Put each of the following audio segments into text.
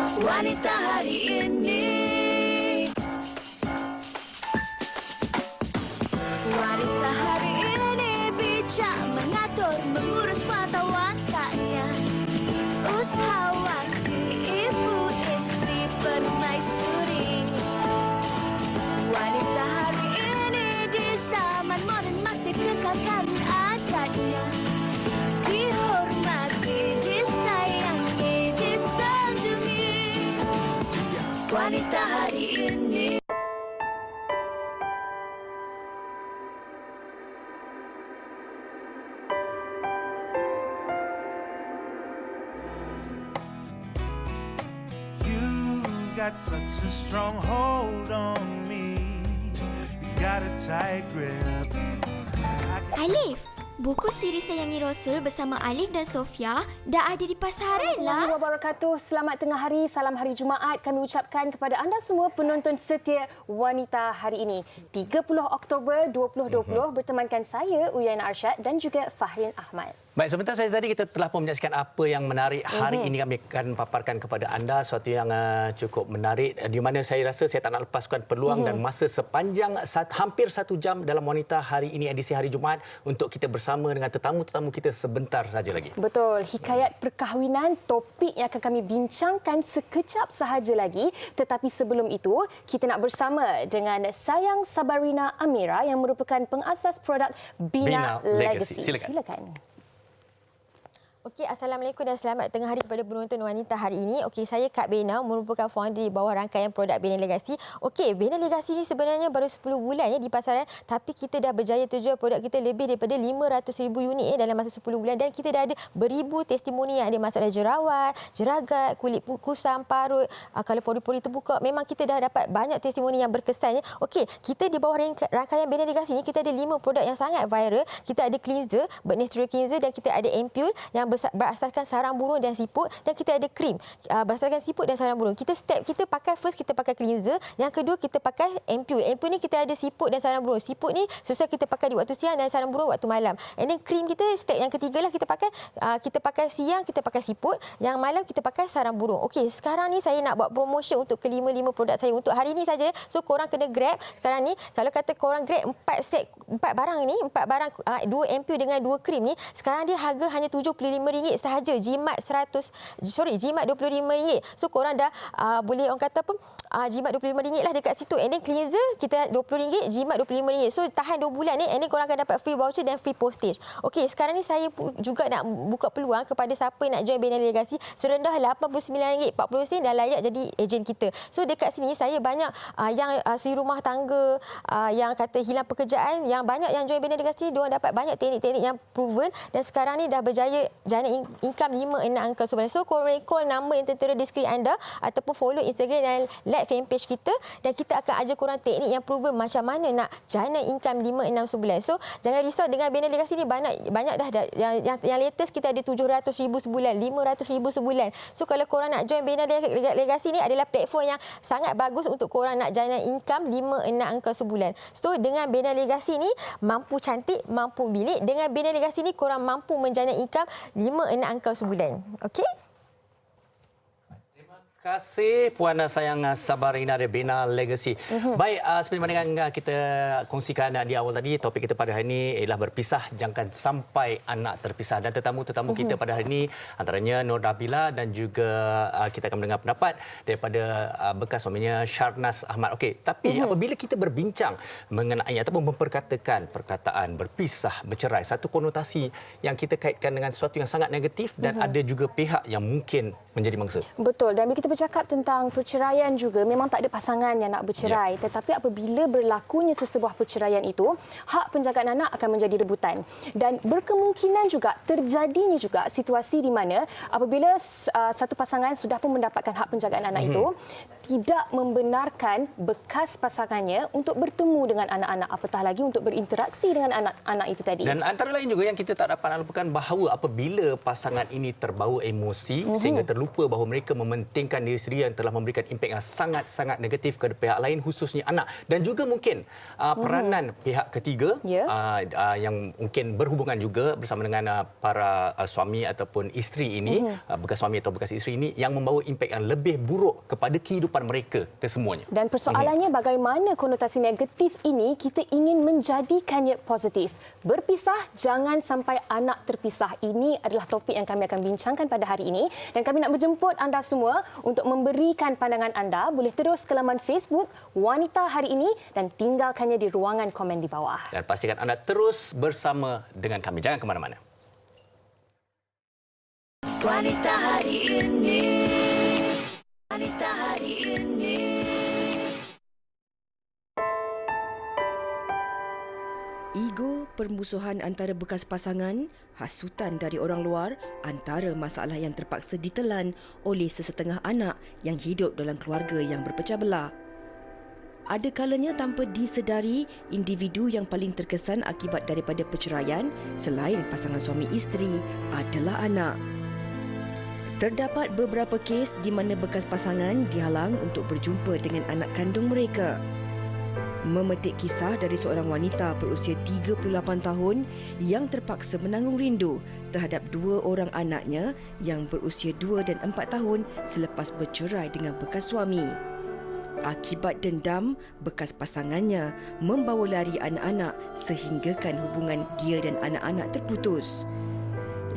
Wanita hari ini. Wanita hari ini bijak mengatur, mengurus mata wataknya. Usahawati, ibu istri, permaisuri. Wanita hari ini di zaman modern masih kekalkan adatnya. Dihormati, disayangi, disanjungi. Wanita hari ini. Got such a strong hold on me. You got a tight grip. Alif, buku siri Sayangi Rasul bersama Alif dan Sofia dah ada di pasaran lah. Assalamualaikum warahmatullahi wabarakatuh. Selamat tengah hari, salam hari Jumaat kami ucapkan kepada anda semua penonton setia Wanita hari ini. 30 Oktober 2020 bertemankan saya Uyan Arsyad dan juga Fahrin Ahmad. Baik, sebentar saja tadi kita telah pun menyaksikan apa yang menarik. Hari ini kami akan paparkan kepada anda sesuatu yang cukup menarik, di mana saya rasa saya tak nak lepaskan peluang dan masa sepanjang hampir 1 jam dalam Wanita hari ini edisi hari Jumaat untuk kita bersama dengan tetamu-tetamu kita sebentar saja lagi. Betul, hikayat perkahwinan topik yang akan kami bincangkan sekejap sahaja lagi. Tetapi sebelum itu, kita nak bersama dengan Sayang Sabarina Amira yang merupakan pengasas produk Bina Legacy. Silakan. Okey, Assalamualaikum dan selamat tengah hari kepada penonton Wanita hari ini. Okey, saya Kak Bena, merupakan founder di bawah rangkaian produk Bina Legacy. Okey, Bina Legacy ni sebenarnya baru 10 bulan di pasaran, tapi kita dah berjaya terjual produk kita lebih daripada 500,000 unit dalam masa 10 bulan dan kita dah ada beribu testimoni yang ada masalah jerawat, jeragat, kulit kusam, parut, kalau pori-pori terbuka. Memang kita dah dapat banyak testimoni yang berkesan. Okey, kita di bawah rangkaian Bina Legacy ni kita ada 5 produk yang sangat viral. Kita ada cleanser, Bird Natural Cleanser, dan kita ada ampule yang berasaskan sarang burung dan siput, dan kita ada krim berasaskan siput dan sarang burung. Kita pakai first, kita pakai cleanser, yang kedua kita pakai ampule. Ampule ni kita ada siput dan sarang burung. Siput ni sesuai kita pakai di waktu siang dan sarang burung waktu malam. And then krim kita step yang ketiga lah, kita pakai siang kita pakai siput, yang malam kita pakai sarang burung. Okey, sekarang ni saya nak buat promotion untuk kelima-lima produk saya untuk hari ni saja. So korang kena grab sekarang ni. Kalau kata korang grab 4 barang ni, 4 barang 2 ampule dengan 2 krim ni, sekarang dia harga hanya RM75 sahaja. Jimat RM25. So korang dah boleh orang kata apa, jimat RM25 lah dekat situ. And then cleanser kita RM20, jimat RM25. So tahan 2 bulan ni, and then korang akan dapat free voucher dan free postage. Okey, sekarang ni saya juga nak buka peluang kepada siapa yang nak join Bina Legacy serendah RM89.40 dah layak jadi ejen kita. So dekat sini saya banyak yang suri rumah tangga, yang kata hilang pekerjaan, yang banyak yang join Bina Legacy, diorang dapat banyak teknik-teknik yang proven dan sekarang ni dah berjaya jana income 5-6 angka sebulan. So korang call nombor yang tertera di skrin anda ataupun follow Instagram dan like fanpage kita, dan kita akan ajar korang teknik yang proven macam mana nak jana income 5-6 sebulan. So jangan risau dengan Bina Legacy ni, banyak dah yang latest kita ada 700,000 sebulan, 500,000 sebulan. So kalau korang nak join Bina Legacy ni adalah platform yang sangat bagus untuk korang nak jana income 5-6 angka sebulan. So dengan Bina Legacy ni mampu cantik, mampu bilik. Dengan Bina Legacy ni korang mampu menjana income 5-6 angka sebulan. Okey? Terima kasih Puan Sayang Sabarina dari Bina Legacy. Baik, seperti mana dengan kita kongsikan di awal tadi, topik kita pada hari ini ialah berpisah jangan sampai anak terpisah. Dan tetamu-tetamu kita pada hari ini antaranya Nur Nabila dan juga kita akan mendengar pendapat daripada bekas suaminya Sharnas Ahmad. Okey, tapi apabila kita berbincang mengenai ataupun memperkatakan perkataan berpisah, bercerai, satu konotasi yang kita kaitkan dengan sesuatu yang sangat negatif dan ada juga pihak yang mungkin menjadi mangsa. Betul, dan bila kita bercakap tentang perceraian juga, memang tak ada pasangan yang nak bercerai. Tetapi apabila berlakunya sesebuah perceraian itu, hak penjagaan anak akan menjadi rebutan. Dan berkemungkinan juga terjadinya juga situasi di mana apabila satu pasangan sudah pun mendapatkan hak penjagaan anak itu, tidak membenarkan bekas pasangannya untuk bertemu dengan anak-anak, apatah lagi untuk berinteraksi dengan anak-anak itu tadi. Dan antara lain juga yang kita tak dapat lupakan bahawa apabila pasangan ini terbawa emosi sehingga terlupa bahawa mereka mementingkan diri sendiri yang telah memberikan impak yang sangat-sangat negatif kepada pihak lain, khususnya anak. Dan juga mungkin peranan pihak ketiga yang mungkin berhubungan juga bersama dengan para suami ataupun isteri ini, bekas suami atau bekas isteri ini, yang membawa impak yang lebih buruk kepada kehidupan mereka kesemuanya. Dan persoalannya bagaimana konotasi negatif ini kita ingin menjadikannya positif. Berpisah, jangan sampai anak terpisah. Ini adalah topik yang kami akan bincangkan pada hari ini. Dan kami nak menjemput anda semua untuk memberikan pandangan anda. Boleh terus ke laman Facebook Wanita Hari Ini dan tinggalkannya di ruangan komen di bawah. Dan pastikan anda terus bersama dengan kami. Jangan ke mana-mana. Wanita Hari Ini. Wanita Hari Ini. Ego, permusuhan antara bekas pasangan, hasutan dari orang luar antara masalah yang terpaksa ditelan oleh sesetengah anak yang hidup dalam keluarga yang berpecah belah. Ada kalanya tanpa disedari, individu yang paling terkesan akibat daripada perceraian selain pasangan suami isteri adalah anak. Terdapat beberapa kes di mana bekas pasangan dihalang untuk berjumpa dengan anak kandung mereka. Memetik kisah dari seorang wanita berusia 38 tahun yang terpaksa menanggung rindu terhadap dua orang anaknya yang berusia 2 dan 4 tahun selepas bercerai dengan bekas suami. Akibat dendam, bekas pasangannya membawa lari anak-anak sehinggakan hubungan dia dan anak-anak terputus.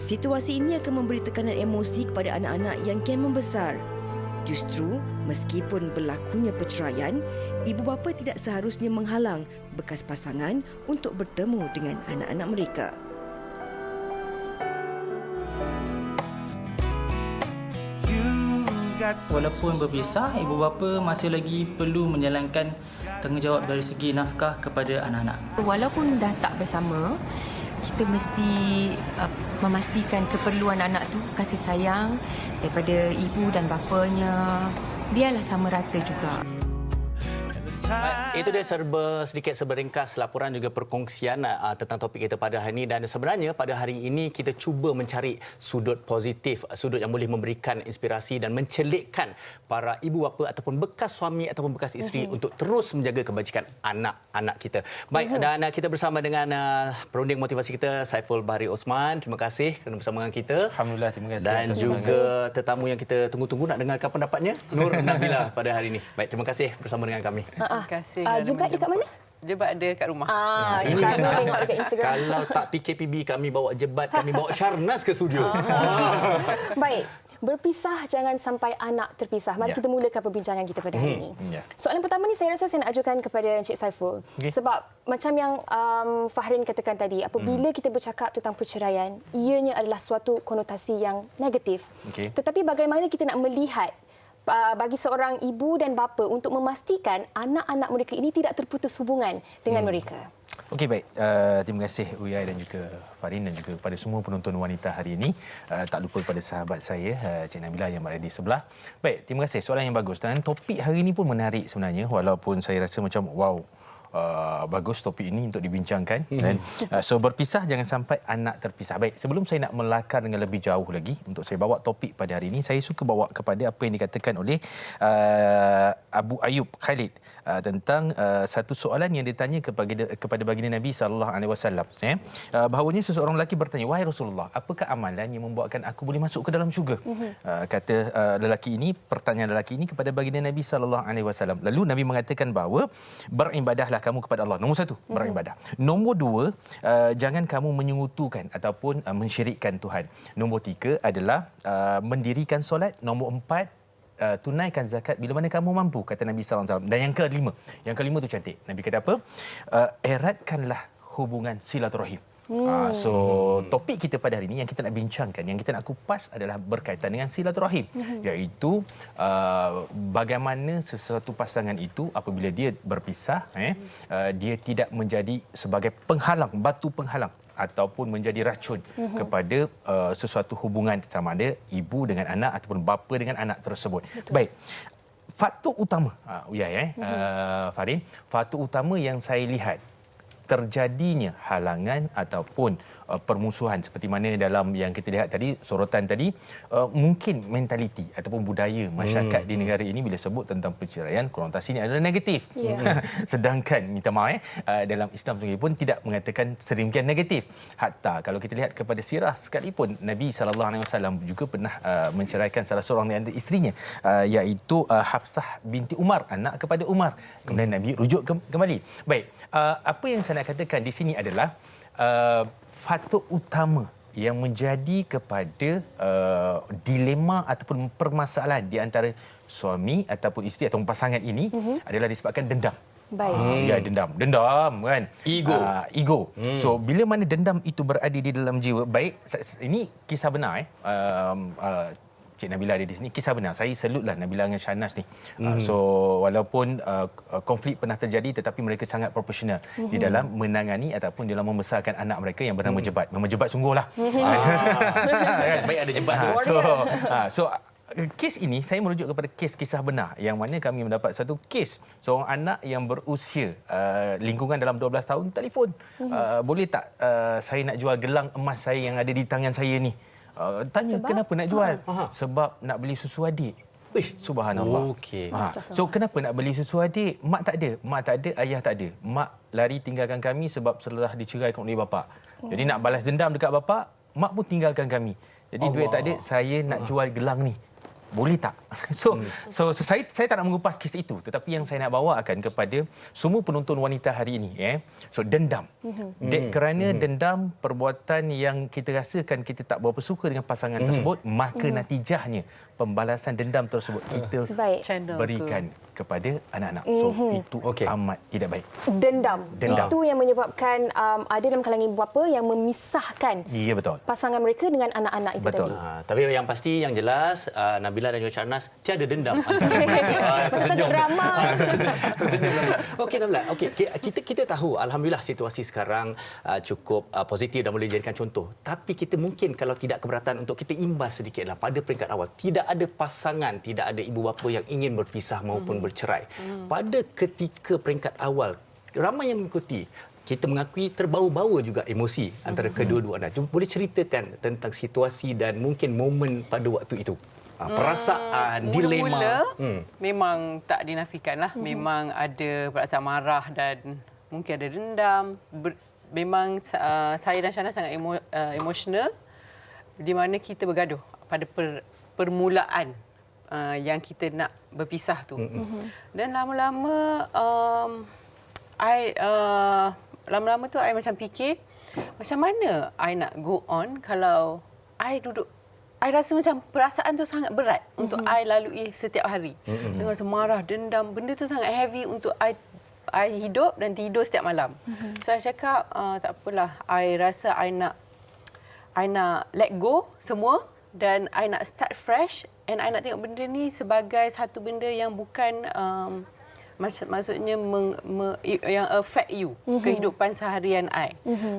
Situasi ini akan memberi tekanan emosi kepada anak-anak yang kian membesar. Justru, meskipun berlakunya perceraian, ibu bapa tidak seharusnya menghalang bekas pasangan untuk bertemu dengan anak-anak mereka. Walaupun berpisah, ibu bapa masih lagi perlu menjalankan tanggungjawab dari segi nafkah kepada anak-anak. Walaupun dah tak bersama, kita mesti memastikan keperluan anak tu kasih sayang daripada ibu dan bapanya. Biarlah sama rata juga. Itu dia sedikit seberingkas laporan juga perkongsian tentang topik kita pada hari ini. Dan sebenarnya pada hari ini kita cuba mencari sudut positif, sudut yang boleh memberikan inspirasi dan mencelikkan para ibu bapa ataupun bekas suami ataupun bekas isteri untuk terus menjaga kebajikan anak-anak kita. Baik, dan kita bersama dengan perunding motivasi kita, Saiful Bahri Osman. Terima kasih kerana bersama dengan kita. Alhamdulillah, terima kasih. Dan juga tetamu yang kita tunggu-tunggu nak dengarkan pendapatnya, Nur Nabila pada hari ini. Baik, terima kasih bersama dengan kami. Terima kasih. Jebat dekat mana? Jebat ada kat rumah. Selalu tengok dekat Instagram. Kalau tak PKPB, kami bawa jebat, kami bawa Syarnas ke studio. Baik. Berpisah, jangan sampai anak terpisah. Mari kita mulakan perbincangan kita pada hari ini. Soalan pertama ni saya rasa saya nak ajukan kepada Encik Saiful. Sebab macam yang Fahrin katakan tadi, apabila kita bercakap tentang perceraian, ianya adalah suatu konotasi yang negatif. Tetapi bagaimana kita nak melihat bagi seorang ibu dan bapa untuk memastikan anak-anak mereka ini tidak terputus hubungan dengan mereka? Okey, baik. Terima kasih Uyai dan juga Farin dan juga kepada semua penonton wanita hari ini. Tak lupa kepada sahabat saya, Cik Nabila yang berada di sebelah. Baik, terima kasih. Soalan yang bagus. Dan topik hari ini pun menarik sebenarnya, walaupun saya rasa macam wow. Bagus topik ini untuk dibincangkan. Dan so berpisah jangan sampai anak terpisah. Baik, sebelum saya nak melakar dengan lebih jauh lagi untuk saya bawa topik pada hari ini, saya suka bawa kepada apa yang dikatakan oleh Abu Ayub Khalid tentang satu soalan yang ditanya kepada baginda Nabi sallallahu alaihi wasallam, bahawanya seseorang lelaki bertanya, wahai Rasulullah, apakah amalan yang membuatkan aku boleh masuk ke dalam syurga? Kata pertanyaan lelaki ini kepada baginda Nabi sallallahu alaihi wasallam. Lalu Nabi mengatakan bahawa beribadahlah kamu kepada Allah. Nombor 1, beribadah. Nombor 2, jangan kamu menyekutukan ataupun mensyirikkan Tuhan. Nombor 3 adalah mendirikan solat. Nombor 4, tunaikan zakat bila mana kamu mampu, kata Nabi SAW. Dan yang kelima tu cantik. Nabi kata apa? Eratkanlah hubungan silaturahim. So topik kita pada hari ini yang kita nak bincangkan, yang kita nak kupas adalah berkaitan dengan silaturahim, iaitu bagaimana sesuatu pasangan itu apabila dia berpisah, dia tidak menjadi sebagai penghalang, batu penghalang ataupun menjadi racun kepada sesuatu hubungan, sama ada ibu dengan anak ataupun bapa dengan anak tersebut. Baik. Faktor utama, Farin, faktor utama yang saya lihat terjadinya halangan ataupun permusuhan seperti mana dalam yang kita lihat tadi, sorotan tadi, mungkin mentaliti ataupun budaya masyarakat di negara ini bila sebut tentang perceraian, konotasinya adalah negatif. Sedangkan minta maaf dalam Islam sendiri pun tidak mengatakan sedemikian negatif. Hatta kalau kita lihat kepada sirah sekalipun, Nabi SAW juga pernah menceraikan salah seorang di antara isterinya, iaitu Hafsah binti Umar, anak kepada Umar. Kemudian Nabi rujuk kembali. Baik, apa yang saya nak katakan di sini adalah faktor utama yang menjadi kepada dilema ataupun permasalahan di antara suami ataupun isteri atau pasangan ini adalah disebabkan dendam. Ya, dendam kan, ego. So bila mana dendam itu berada di dalam jiwa, baik ini kisah benar Cik Nabila ada di sini, kisah benar. Saya salutlah Nabila dengan Shahnaz ni. So walaupun konflik pernah terjadi tetapi mereka sangat profesional di dalam menangani ataupun dalam membesarkan anak mereka yang bernama Jebat. Nama Jebat sungguhlah. Baik ada Jebat. So kes ini saya merujuk kepada kes kisah benar yang mana kami mendapat satu kes seorang anak yang berusia lingkungan dalam 12 tahun telefon, boleh tak saya nak jual gelang emas saya yang ada di tangan saya ni. Tanya sebab? Kenapa nak jual? Sebab nak beli susu adik. Subhanallah. So kenapa nak beli susu adik? Mak tak ada, ayah tak ada. Mak lari tinggalkan kami sebab selelah diceraikan oleh bapa. Jadi nak balas dendam dekat bapa, mak pun tinggalkan kami. Jadi duit tak ada, saya nak jual gelang ni. Boleh tak? So saya tak nak mengupas kes itu, tetapi yang saya nak bawakan kepada semua penonton wanita hari ini, so dendam. Kerana dendam, perbuatan yang kita rasakan kita tak berapa suka dengan pasangan tersebut, maka natijahnya pembalasan dendam tersebut kita berikan kepada anak-anak. So itu amat tidak baik. Dendam. Itu yang menyebabkan ada dalam kalangan ibu bapa yang memisahkan pasangan mereka dengan anak-anak itu tadi. Tapi yang pasti, yang jelas, Nabila dan juga Shahnaz tiada dendam. Tersenyum drama. Okey Nabila, kita tahu alhamdulillah situasi sekarang cukup positif dan boleh dijadikan contoh. Tapi kita mungkin kalau tidak keberatan untuk kita imbas sedikitlah pada peringkat awal. Tidak ada pasangan, tidak ada ibu bapa yang ingin berpisah maupun bercerai. Pada ketika peringkat awal, ramai yang mengikuti. Kita mengakui terbawa-bawa juga emosi antara kedua-dua anda. Cuma boleh ceritakan tentang situasi dan mungkin momen pada waktu itu. Perasaan, dilema. Mula-mula memang tak dinafikanlah. Memang ada perasaan marah dan mungkin ada dendam. Memang saya dan Shahnaz sangat emosional di mana kita bergaduh pada permulaan yang kita nak berpisah tu. Dan lama-lama lama-lama tu I macam fikir macam mana I nak go on kalau I duduk, I rasa macam perasaan tu sangat berat untuk I lalui setiap hari. Dengan rasa marah, dendam, benda tu sangat heavy untuk I hidup dan tidur setiap malam. So I cakap tak apalah, I rasa I nak let go semua dan I nak start fresh and I nak tengok benda ni sebagai satu benda yang bukan maksudnya yang affect you, kehidupan seharian I.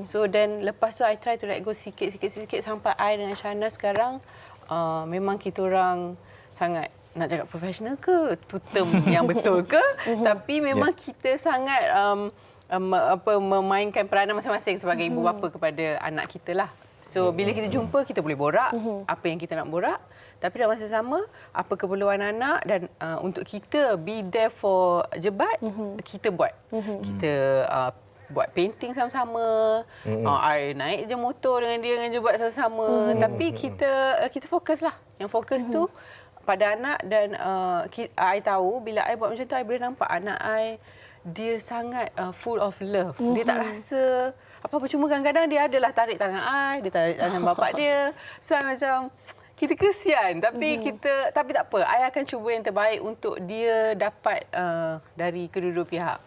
So then lepas tu I try to let go sikit sampai I dengan Shahnaz sekarang memang kita orang sangat, nak cakap profesional ke, tu term yang betul ke, tapi memang kita sangat memainkan peranan masing-masing sebagai ibu bapa kepada anak kita lah. So bila kita jumpa, kita boleh borak apa yang kita nak borak, tapi dalam masa sama apa keperluan anak dan untuk kita be there for Jebat, kita buat. Kita buat painting sama-sama. I naik je motor dengan dia, dengan Jebat sama-sama. Tapi kita fokuslah. Yang fokus tu pada anak dan I tahu bila I buat macam tu, I boleh nampak anak I dia sangat full of love. Dia tak rasa apa-apa, cuma kadang-kadang dia adalah tarik tangan I, dia tarik tangan bapak dia. So macam kita kesian, tapi tapi tak apa. I akan cuba yang terbaik untuk dia dapat dari kedua-dua pihak.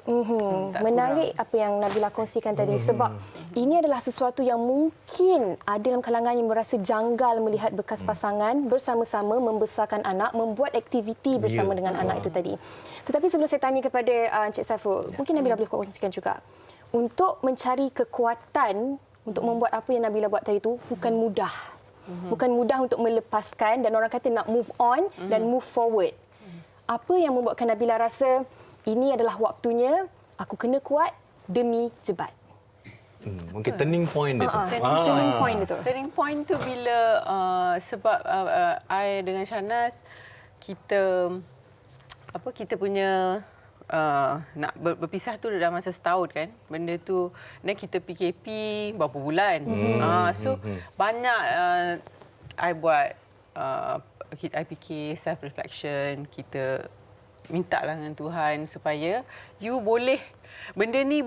Menarik apa yang Nabila kongsikan tadi sebab ini adalah sesuatu yang mungkin ada dalam kalangan yang merasa janggal melihat bekas pasangan bersama-sama membesarkan anak, membuat aktiviti bersama dengan anak itu tadi. Tetapi sebelum saya tanya kepada Encik Saiful, mungkin Nabila boleh kongsikan juga. Untuk mencari kekuatan untuk membuat apa yang Nabila buat tadi itu bukan mudah. Bukan mudah untuk melepaskan dan orang kata nak move on dan move forward. Apa yang membuatkan Nabila rasa ini adalah waktunya aku kena kuat demi Jebat? Mungkin turning point dia tu. Turning point itu. Turning point tu bila sebab I dengan Shahnaz kita punya nak berpisah tu dah masa setahun kan. Benda tu dan kita PKP berapa bulan. So banyak I buat I fikir self reflection, kita minta lah dengan Tuhan supaya you boleh benda ni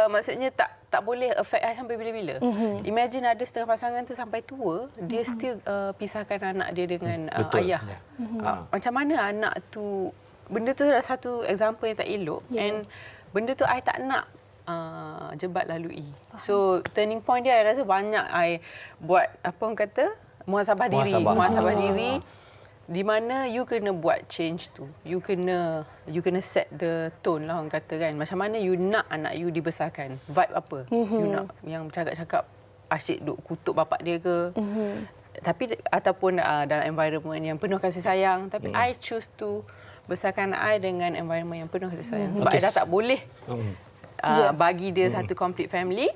maksudnya tak boleh affect I sampai bila-bila. Imagine ada setengah pasangan tu sampai tua, dia still pisahkan anak dia dengan ayah. Macam mana anak tu, benda tu adalah satu example yang tak elok and benda tu I tak nak jebat lalui. So turning point dia I rasa banyak I buat apa orang kata muhasabah diri di mana you kena buat change tu. You kena set the tone lah orang kata kan. Macam mana you nak anak you dibesarkan? Vibe apa? You nak yang cakap-cakap asyik duk kutuk bapak dia ke? Tapi ataupun dalam environment yang penuh kasih sayang. Tapi I choose to besarkan anak I dengan environment yang penuh kasih sayang. Sebab I dah tak boleh bagi dia satu complete family.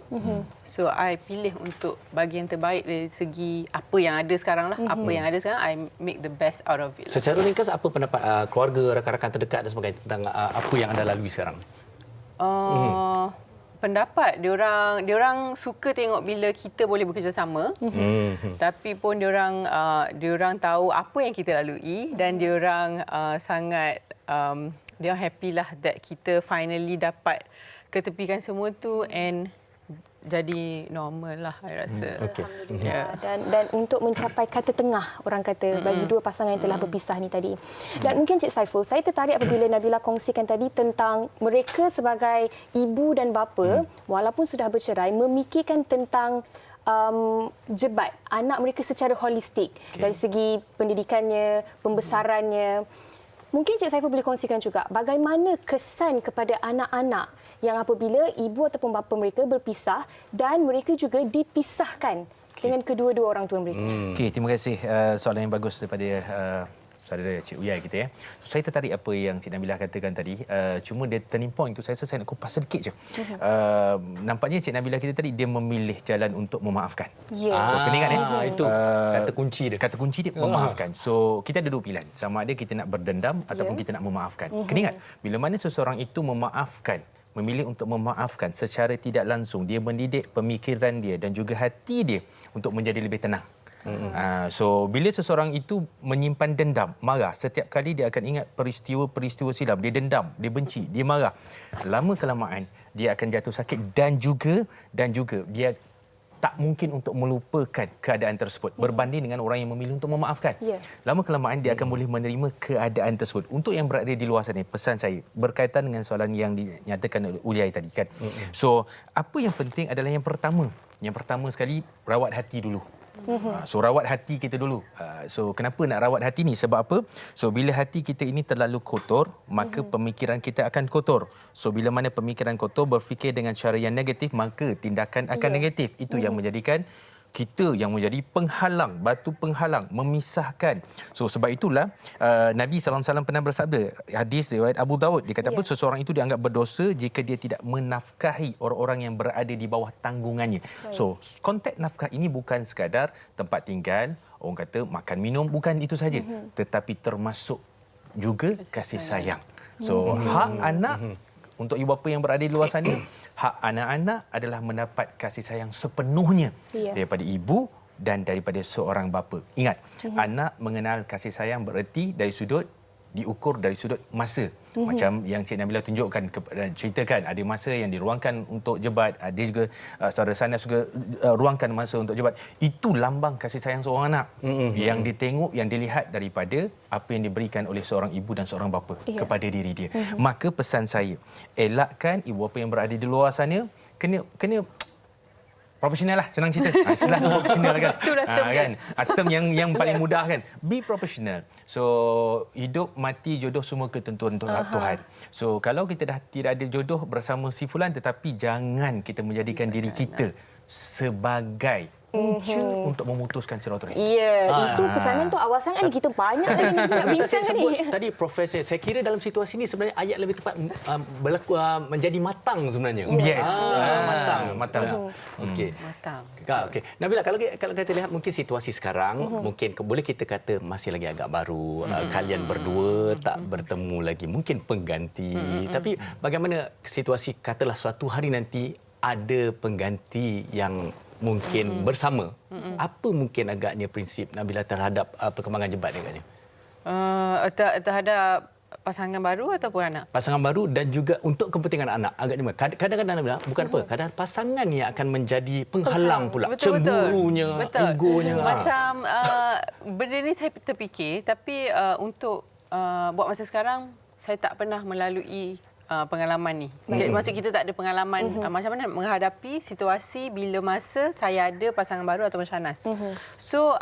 So I pilih untuk bagi yang terbaik dari segi apa yang ada sekarang lah. Apa yang ada sekarang, I make the best out of it. Secara ringkas, apa pendapat keluarga, rakan-rakan terdekat dan sebagainya tentang apa yang anda lalui sekarang? Pendapat diorang suka tengok bila kita boleh bekerjasama. Tapi pun diorang tahu apa yang kita lalui dan diorang sangat diorang happy lah that kita finally dapat ketepikan semua tu and jadi normal lah, saya rasa. Alhamdulillah. Dan untuk mencapai kata tengah, orang kata, bagi dua pasangan yang telah berpisah ni tadi. Dan mungkin Cik Saiful, saya tertarik apabila Nabila kongsikan tadi tentang mereka sebagai ibu dan bapa, walaupun sudah bercerai, memikirkan tentang jebat anak mereka secara holistik. Dari segi pendidikannya, pembesarannya. Mungkin Cik Saiful boleh kongsikan juga bagaimana kesan kepada anak-anak yang apabila ibu ataupun bapa mereka berpisah dan mereka juga dipisahkan dengan kedua-dua orang tua mereka. Okey, terima kasih soalan yang bagus daripada saudara Cik Uyai kita ya. So, saya tertarik apa yang Cik Nabila katakan tadi. Cuma dia turning point tu saya rasa saya nak kupas sedikit je. Nampaknya Cik Nabila kita tadi dia memilih jalan untuk memaafkan. So kena ingat itu kata kunci dia. Kata kunci dia memaafkan. So kita ada dua pilihan. Sama ada kita nak berdendam ataupun kita nak memaafkan. Kena ingat bila mana seseorang itu memaafkan, memilih untuk memaafkan secara tidak langsung, dia mendidik pemikiran dia dan juga hati dia untuk menjadi lebih tenang. So bila seseorang itu menyimpan dendam, marah, setiap kali dia akan ingat peristiwa-peristiwa silam, dia dendam, dia benci, dia marah. Lama kelamaan dia akan jatuh sakit dan juga dia tak mungkin untuk melupakan keadaan tersebut berbanding dengan orang yang memilih untuk memaafkan. Lama kelamaan dia akan boleh menerima keadaan tersebut. Untuk yang berada di luar sana, pesan saya berkaitan dengan soalan yang dinyatakan oleh Uliai tadi kan. So apa yang penting adalah yang pertama sekali rawat hati dulu. So rawat hati kita dulu. So kenapa nak rawat hati ni? Sebab apa? So bila hati kita ini terlalu kotor, maka pemikiran kita akan kotor. So bila mana pemikiran kotor, berfikir dengan cara yang negatif, maka tindakan akan negatif. Itu yang menjadikan kita yang menjadi penghalang, batu penghalang, memisahkan. So sebab itulah Nabi SAW pernah bersabda, hadis riwayat Abu Daud, dia kata apa? Seseorang itu dianggap berdosa jika dia tidak menafkahi orang-orang yang berada di bawah tanggungannya. So konteks nafkah ini bukan sekadar tempat tinggal, orang kata makan minum, bukan itu saja, tetapi termasuk juga kasih sayang. So hak anak untuk ibu bapa yang berada di luar sana, hak anak-anak adalah mendapat kasih sayang sepenuhnya daripada ibu dan daripada seorang bapa. Ingat, anak mengenal kasih sayang bererti diukur dari sudut masa. Macam yang Cik Nabila tunjukkan, ceritakan ada masa yang diruangkan untuk jebat, ada juga saudara Sanas juga ruangkan masa untuk jebat. Itu lambang kasih sayang seorang anak yang ditengok, yang dilihat daripada apa yang diberikan oleh seorang ibu dan seorang bapa kepada diri dia. Maka pesan saya, elakkan ibu bapa yang berada di luar sana kena profesional lah, senang cerita. Istilah profesional kan. Kan? Term yang paling mudah kan. Be professional. So hidup, mati, jodoh semua ketentuan Tuhan. So kalau kita dah tidak ada jodoh bersama si fulan, tetapi jangan kita menjadikan diri kita sebagai punca untuk memutuskan silaturahim. Ya, itu pesanan tu awal sangat ni. Kita banyak lagi nak bincang saya sebut ni. tadi Profesor, saya kira dalam situasi ini sebenarnya ayat lebih tepat berlaku menjadi matang sebenarnya. Yes. Matang. Okey. Matang. Okey. Nabila, kalau kita lihat mungkin situasi sekarang, mungkin boleh kita kata masih lagi agak baru. Kalian berdua tak bertemu lagi, mungkin pengganti. Tapi bagaimana situasi, katalah suatu hari nanti ada pengganti yang mungkin bersama. Apa mungkin agaknya prinsip Nabila terhadap perkembangan Jebat ni agaknya? Terhadap pasangan baru ataupun anak? Pasangan baru dan juga untuk kepentingan anak. Agaknya kadang-kadang Nabila bukan apa, kadang pasangan yang akan menjadi penghalang pula. Cemburunya, egonya. Macam benda ni saya terfikir, tapi untuk buat masa sekarang saya tak pernah melalui pengalaman ni. Maksud kita tak ada pengalaman macam mana menghadapi situasi bila masa saya ada pasangan baru ataupun Shahnaz. So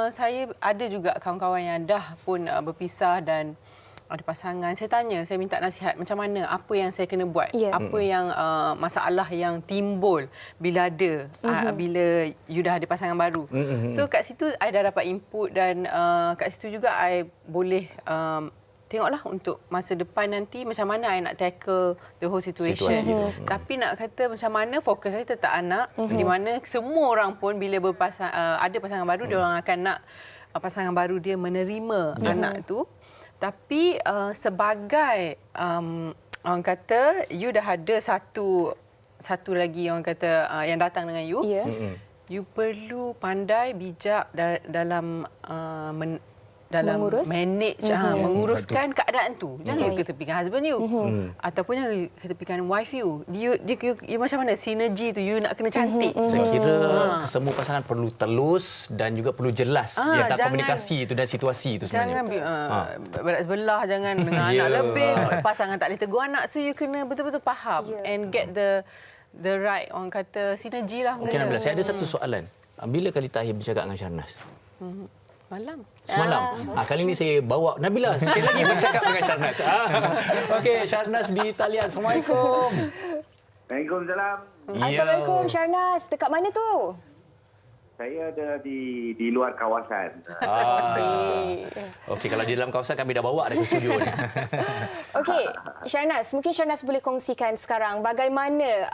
saya ada juga kawan-kawan yang dah pun berpisah dan ada pasangan. Saya tanya, saya minta nasihat macam mana, apa yang saya kena buat, apa yang masalah yang timbul bila ada bila you dah ada pasangan baru. So kat situ I dah dapat input dan kat situ juga I boleh tengoklah untuk masa depan nanti macam mana I nak tackle the whole situation. Tapi nak kata macam mana, fokus saya tetap anak, di mana semua orang pun bila ada pasangan baru, dia orang akan nak pasangan baru dia menerima anak tu. Tapi sebagai orang kata you dah ada satu lagi orang kata yang datang dengan you, you perlu pandai bijak dalam manage, menguruskan keadaan tu. Jangan ketepikan husband you ataupun jangan ketepikan wife you. You macam mana sinergi tu you nak kena cantik. Saya kira semua pasangan perlu telus dan juga perlu jelas tentang komunikasi itu dan situasi itu sebenarnya. Jangan berat sebelah, jangan dengan anak lebih, pasangan tak boleh tegur anak. So you kena betul-betul faham and get the right, orang kata, sinergi lah. Okey Nabila, saya ada satu soalan. Bila kali terakhir bercakap dengan Shahnaz? Semalam. Kali ini saya bawa Nabila sekali lagi bercakap dengan Shahnaz. Okey, Shahnaz di talian. Assalamualaikum. Waalaikumsalam. Assalamualaikum Shahnaz. Dekat mana tu? Saya ada di luar kawasan. Okey, kalau di dalam kawasan kami dah bawa ke studio ni. Okey, Shahnaz, mungkin Shahnaz boleh kongsikan sekarang bagaimana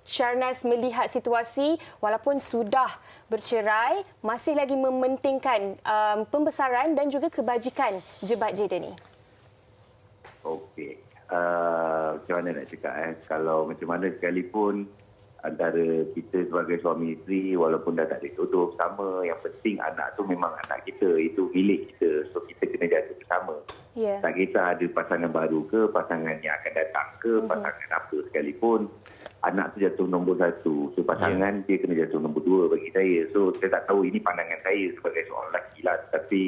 Shahnaz melihat situasi walaupun sudah bercerai, masih lagi mementingkan pembesaran dan juga kebajikan Jebat Jeda ni. Okey. Macam mana nak cakap kalau macam mana sekalipun antara kita sebagai suami isteri walaupun dah tak ada jodoh bersama, yang penting anak tu memang anak kita, itu milik kita. So kita kena jaga bersama. Tak kisah ada pasangan baru ke, pasangan yang akan datang ke, pasangan apa sekalipun, anak tu jatuh nombor satu. So pasangan dia kena jatuh nombor dua bagi saya. So saya tak tahu, ini pandangan saya sebagai seorang lelaki lah. Tapi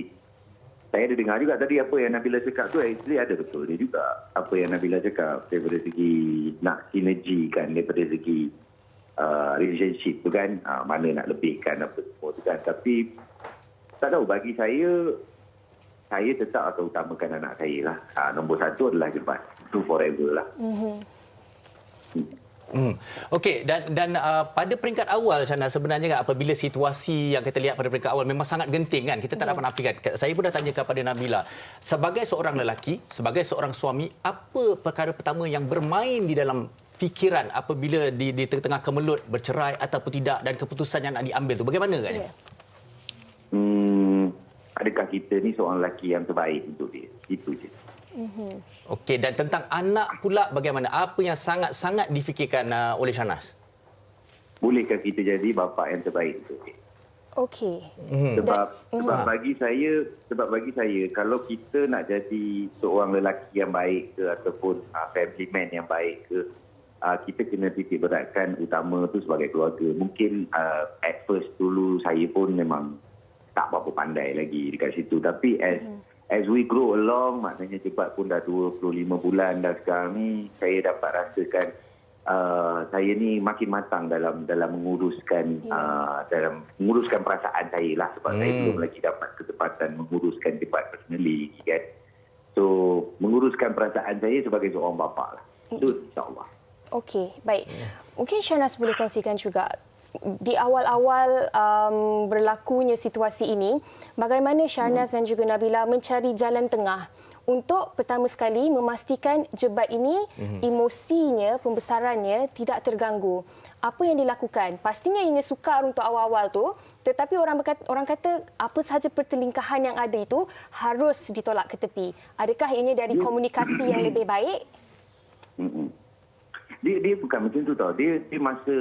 saya ada dengar juga tadi apa yang Nabila cakap tu, actually ada betul dia juga. Apa yang Nabila cakap daripada segi nak sinergi kan, daripada segi relationship tu kan, mana nak lebihkan apa semua tu kan. Tapi tak tahu, bagi saya tetap akan utamakan anak saya lah. Nombor satu adalah Jebat. Itu forever lah. Okey, dan pada peringkat awal Shahnaz, sebenarnya apabila situasi yang kita lihat pada peringkat awal memang sangat genting kan, kita tak dapat nafikan. Saya pun dah tanya kepada Nabila, sebagai seorang lelaki, sebagai seorang suami, apa perkara pertama yang bermain di dalam fikiran apabila di tengah kemelut bercerai ataupun tidak, dan keputusan yang nak diambil tu bagaimana agaknya? Adakah kita ni seorang lelaki yang terbaik untuk dia? Itu je. Okey, dan tentang anak pula bagaimana? Apa yang sangat-sangat difikirkan oleh Shahnaz? Bolehkah kita jadi bapa yang terbaik untuk dia? Okey. Sebab bagi saya kalau kita nak jadi seorang lelaki yang baik ke ataupun family man yang baik ke, kita kena titik beratkan utama tu sebagai keluarga. Mungkin at first dulu saya pun memang tak berapa pandai lagi dekat situ, tapi as we grow along, maknanya Jebat pun dah 25 bulan dah sekarang ni, saya dapat rasakan saya ni makin matang dalam menguruskan dalam menguruskan perasaan saya lah, sebab saya belum lagi dapat ketepatan menguruskan Jebat personally kan. So menguruskan perasaan saya sebagai seorang bapa lah. Itu insya-Allah. Okey, baik. Mungkin Shahnaz boleh kongsikan juga di awal-awal berlakunya situasi ini, bagaimana Sharnas dan juga Nabila mencari jalan tengah untuk pertama sekali memastikan jebat ini emosinya, pembesarannya tidak terganggu. Apa yang dilakukan? Pastinya ianya sukar untuk awal-awal tu, tetapi orang kata apa sahaja pertelingkahan yang ada itu harus ditolak ke tepi. Adakah ianya dari komunikasi yang lebih baik? Dia bukan macam tu tau. Dia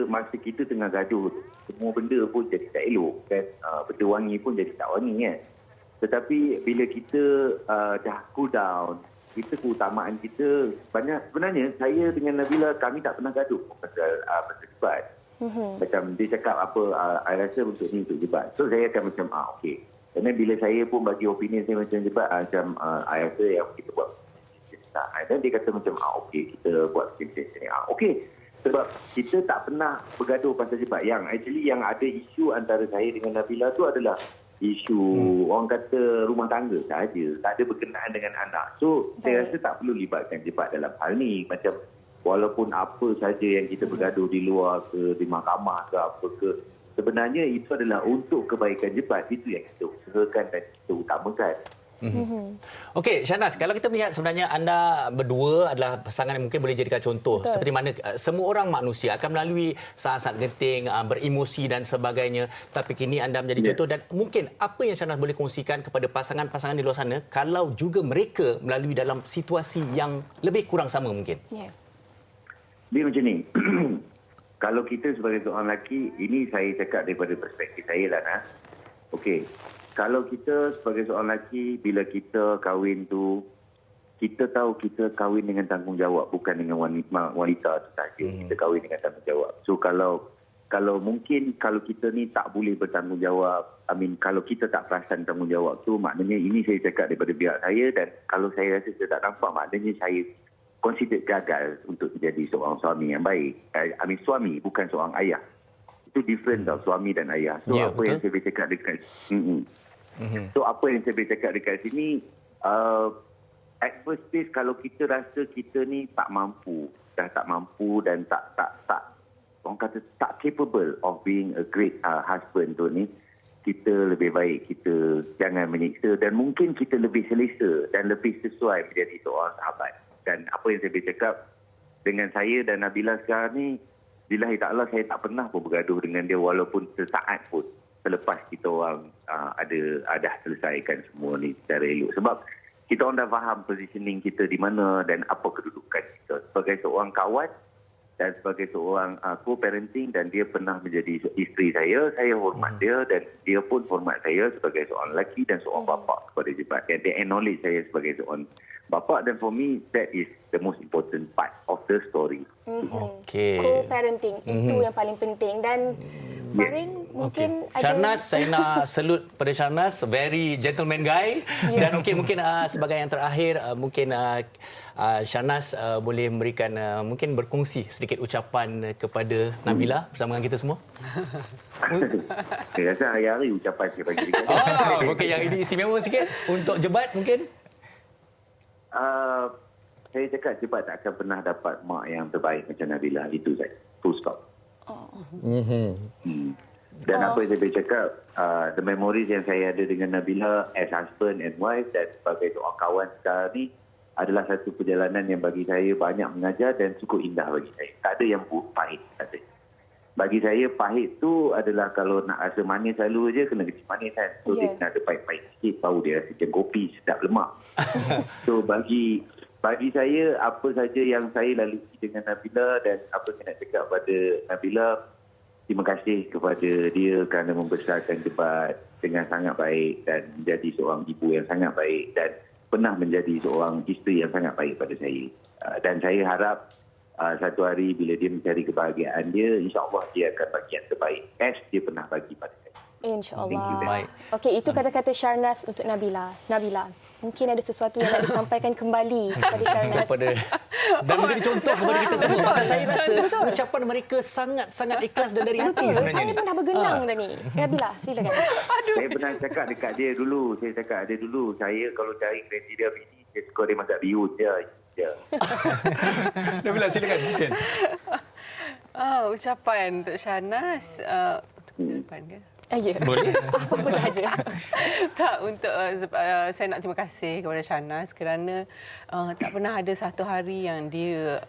masa kita tengah gaduh, semua benda pun jadi tak elok kan. Benda wangi pun jadi tak wangi kan. Tetapi bila kita dah cool down, kita keutamaan kita sebenarnya saya dengan Nabila kami tak pernah gaduh pasal debat. Macam dia cakap apa, I rasa untuk ni untuk debat. So saya akan macam okey. Kerana bila saya pun bagi opinion saya macam debat, macam I rasa yang kita buat dan dia kata macam okey kita buat macam ni. Okey. Sebab kita tak pernah bergaduh pasal debat. Yang actually yang ada isu antara saya dengan Nabila tu adalah isu orang kata rumah tangga sahaja, tak ada berkenaan dengan anak. So saya rasa tak perlu libatkan debat dalam hal ni. Macam walaupun apa saja yang kita bergaduh di luar ke, di mahkamah ke apa ke, sebenarnya itu adalah untuk kebaikan jebat. Itu yang kita usahakan dan kita utamakan. Okey, Sharnas, kalau kita melihat sebenarnya anda berdua adalah pasangan yang mungkin boleh jadikan contoh. Betul. Seperti mana semua orang manusia akan melalui saat-saat genting, beremosi dan sebagainya. Tapi kini anda menjadi contoh dan mungkin apa yang Sharnas boleh kongsikan kepada pasangan-pasangan di luar sana kalau juga mereka melalui dalam situasi yang lebih kurang sama mungkin. Dia macam ni. Kalau kita sebagai seorang lelaki, ini saya cakap daripada perspektif saya lah. Okey. Kalau kita sebagai seorang lelaki, bila kita kahwin tu, kita tahu kita kahwin dengan tanggungjawab, bukan dengan wanita tu saja. Kita kahwin dengan tanggungjawab. So kalau mungkin kalau kita ni tak boleh bertanggungjawab, kalau kita tak perasan tanggungjawab tu, maknanya ini saya cakap daripada pihak saya, dan kalau saya rasa saya tak nampak, maknanya saya consider gagal untuk menjadi seorang suami yang baik. Suami, bukan seorang ayah. Itu different tau, suami dan ayah. So apa yang saya boleh cakap dekat So apa yang saya boleh cakap dekat sini, at first place kalau kita rasa kita ni tak mampu dan tak orang kata tak capable of being a great husband tu ni, kita lebih baik kita jangan menyiksa, dan mungkin kita lebih selesa dan lebih sesuai menjadi seorang sahabat. Dan apa yang saya boleh cakap dengan saya dan Nabila sekarang ni, billahi ta'ala saya tak pernah pun bergaduh dengan dia walaupun sesaat pun selepas kita orang dah selesaikan semua ni secara elok. Sebab kita orang dah faham positioning kita di mana dan apa kedudukan kita sebagai seorang kawan dan sebagai seorang co-parenting, dan dia pernah menjadi isteri saya hormat dia dan dia pun hormat saya sebagai seorang lelaki dan seorang bapa kepada jebat. And they acknowledge saya sebagai seorang bapa, dan for me that is the most important part of the story. Okey. Co-parenting itu yang paling penting. Dan Farin mungkin ada Sharnas, saya nak salute pada Sharnas, very gentleman guy. Dan mungkin sebagai yang terakhir mungkin Sharnas boleh memberikan mungkin berkongsi sedikit ucapan kepada Nabila bersama dengan kita semua. Saya rasa hari-hari ucapan saya bagi dekat. Okey, yang ini istimewa sikit untuk jebat mungkin. Saya cakap jebat tak akan pernah dapat mak yang terbaik macam Nabila. Itu saja. Full stop. Dan apa yang saya boleh cakap, the memories yang saya ada dengan Nabila as husband and wife dan sebagai seorang kawan sekarang ni adalah satu perjalanan yang bagi saya banyak mengajar dan cukup indah bagi saya. Tak ada yang pahit. Tak ada. Bagi saya pahit tu adalah kalau nak rasa manis selalu je kena kecil manis kan. So dia kena ada pahit-pahit sikit baru dia rasa macam kopi sedap lemak. So bagi saya apa saja yang saya lalui dengan Nabila dan apa saya nak cakap pada Nabila, terima kasih kepada dia kerana membesarkan jebat dengan sangat baik dan menjadi seorang ibu yang sangat baik dan pernah menjadi seorang isteri yang sangat baik pada saya. Dan saya harap satu hari bila dia mencari kebahagiaan dia, insya-Allah dia akan bagi yang terbaik as dia pernah bagi pada saya. InsyaAllah. Okey, itu kata-kata Sharnas untuk Nabila. Nabila, mungkin ada sesuatu yang nak disampaikan kembali kepada Sharnas. Dan menjadi contoh kepada kita semua. Pasal saya rasa ucapan mereka sangat-sangat ikhlas dan dari hati sebenarnya. Saya pernah bergenang tadi. Nabila, silakan. Saya pernah cakap dekat dia dulu. Saya kalau cari kriteria bini, saya suka dia masak bihun je. Nabila, silakan mungkin. Ucapan untuk Syahnas. Depan ke? Ya. Boleh. Apa saja. Tak, untuk saya nak terima kasih kepada Syahnas kerana tak pernah ada satu hari yang dia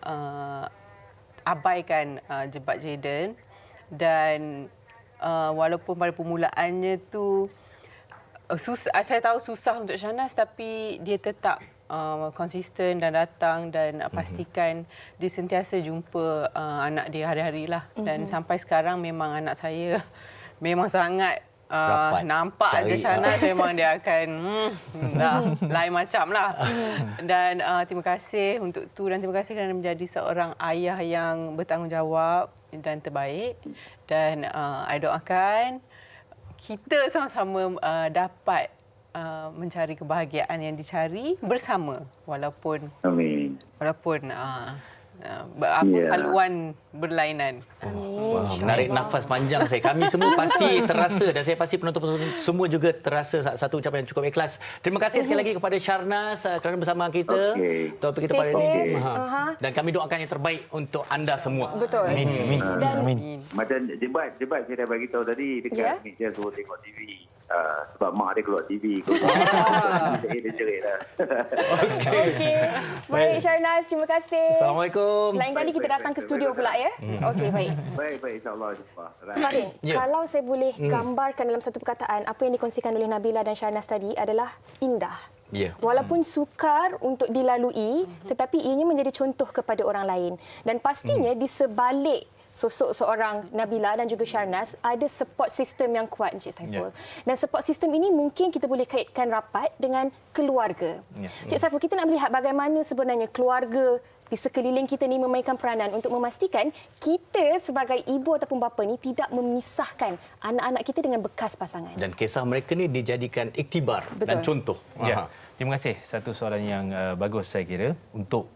abaikan jebat Jayden. Dan walaupun pada permulaannya tu saya tahu susah untuk Syahnas, tapi dia tetap konsisten dan datang dan pastikan dia sentiasa jumpa anak dia hari-hari lah. Dan sampai sekarang memang anak saya memang sangat nampak je Syahnas memang dia akan lain macam lah. Dan terima kasih untuk tu, dan terima kasih kerana menjadi seorang ayah yang bertanggungjawab dan terbaik. Dan I doakan kita sama-sama dapat mencari kebahagiaan yang dicari bersama, walaupun haluan berlainan. Wah, menarik nafas panjang saya. Kami semua pasti terasa, dan saya pasti penonton semua juga terasa satu ucapan yang cukup ikhlas. Terima kasih sekali lagi kepada Syahnas kerana bersama kita. Topik kita pada ini. Dan kami doakan yang terbaik untuk anda semua. Betul. Amin. Macam debat saya dah bagi tahu tadi dekat media suruh tengok TV. Sebab mak dia keluar TV. Dia cerit dah. Okey. Baik Syahnas, terima kasih. Assalamualaikum. Lain kali kita datang ke studio pula ya. Okey, baik. Baik, insya-Allah jumpa. Farin, kalau saya boleh gambarkan dalam satu perkataan, apa yang dikongsikan oleh Nabila dan Syahnas tadi adalah indah. Walaupun sukar untuk dilalui, tetapi ianya menjadi contoh kepada orang lain. Dan pastinya di sebalik sosok seorang Nabila dan juga Syahnas ada support system yang kuat, Encik Saiful. Dan support system ini mungkin kita boleh kaitkan rapat dengan keluarga. Encik Saiful, kita nak melihat bagaimana sebenarnya keluarga di sekeliling kita ni memainkan peranan untuk memastikan kita sebagai ibu ataupun bapa ni tidak memisahkan anak-anak kita dengan bekas pasangan. Dan kisah mereka ni dijadikan iktibar dan contoh. Ya. Terima kasih. Satu soalan yang bagus saya kira untuk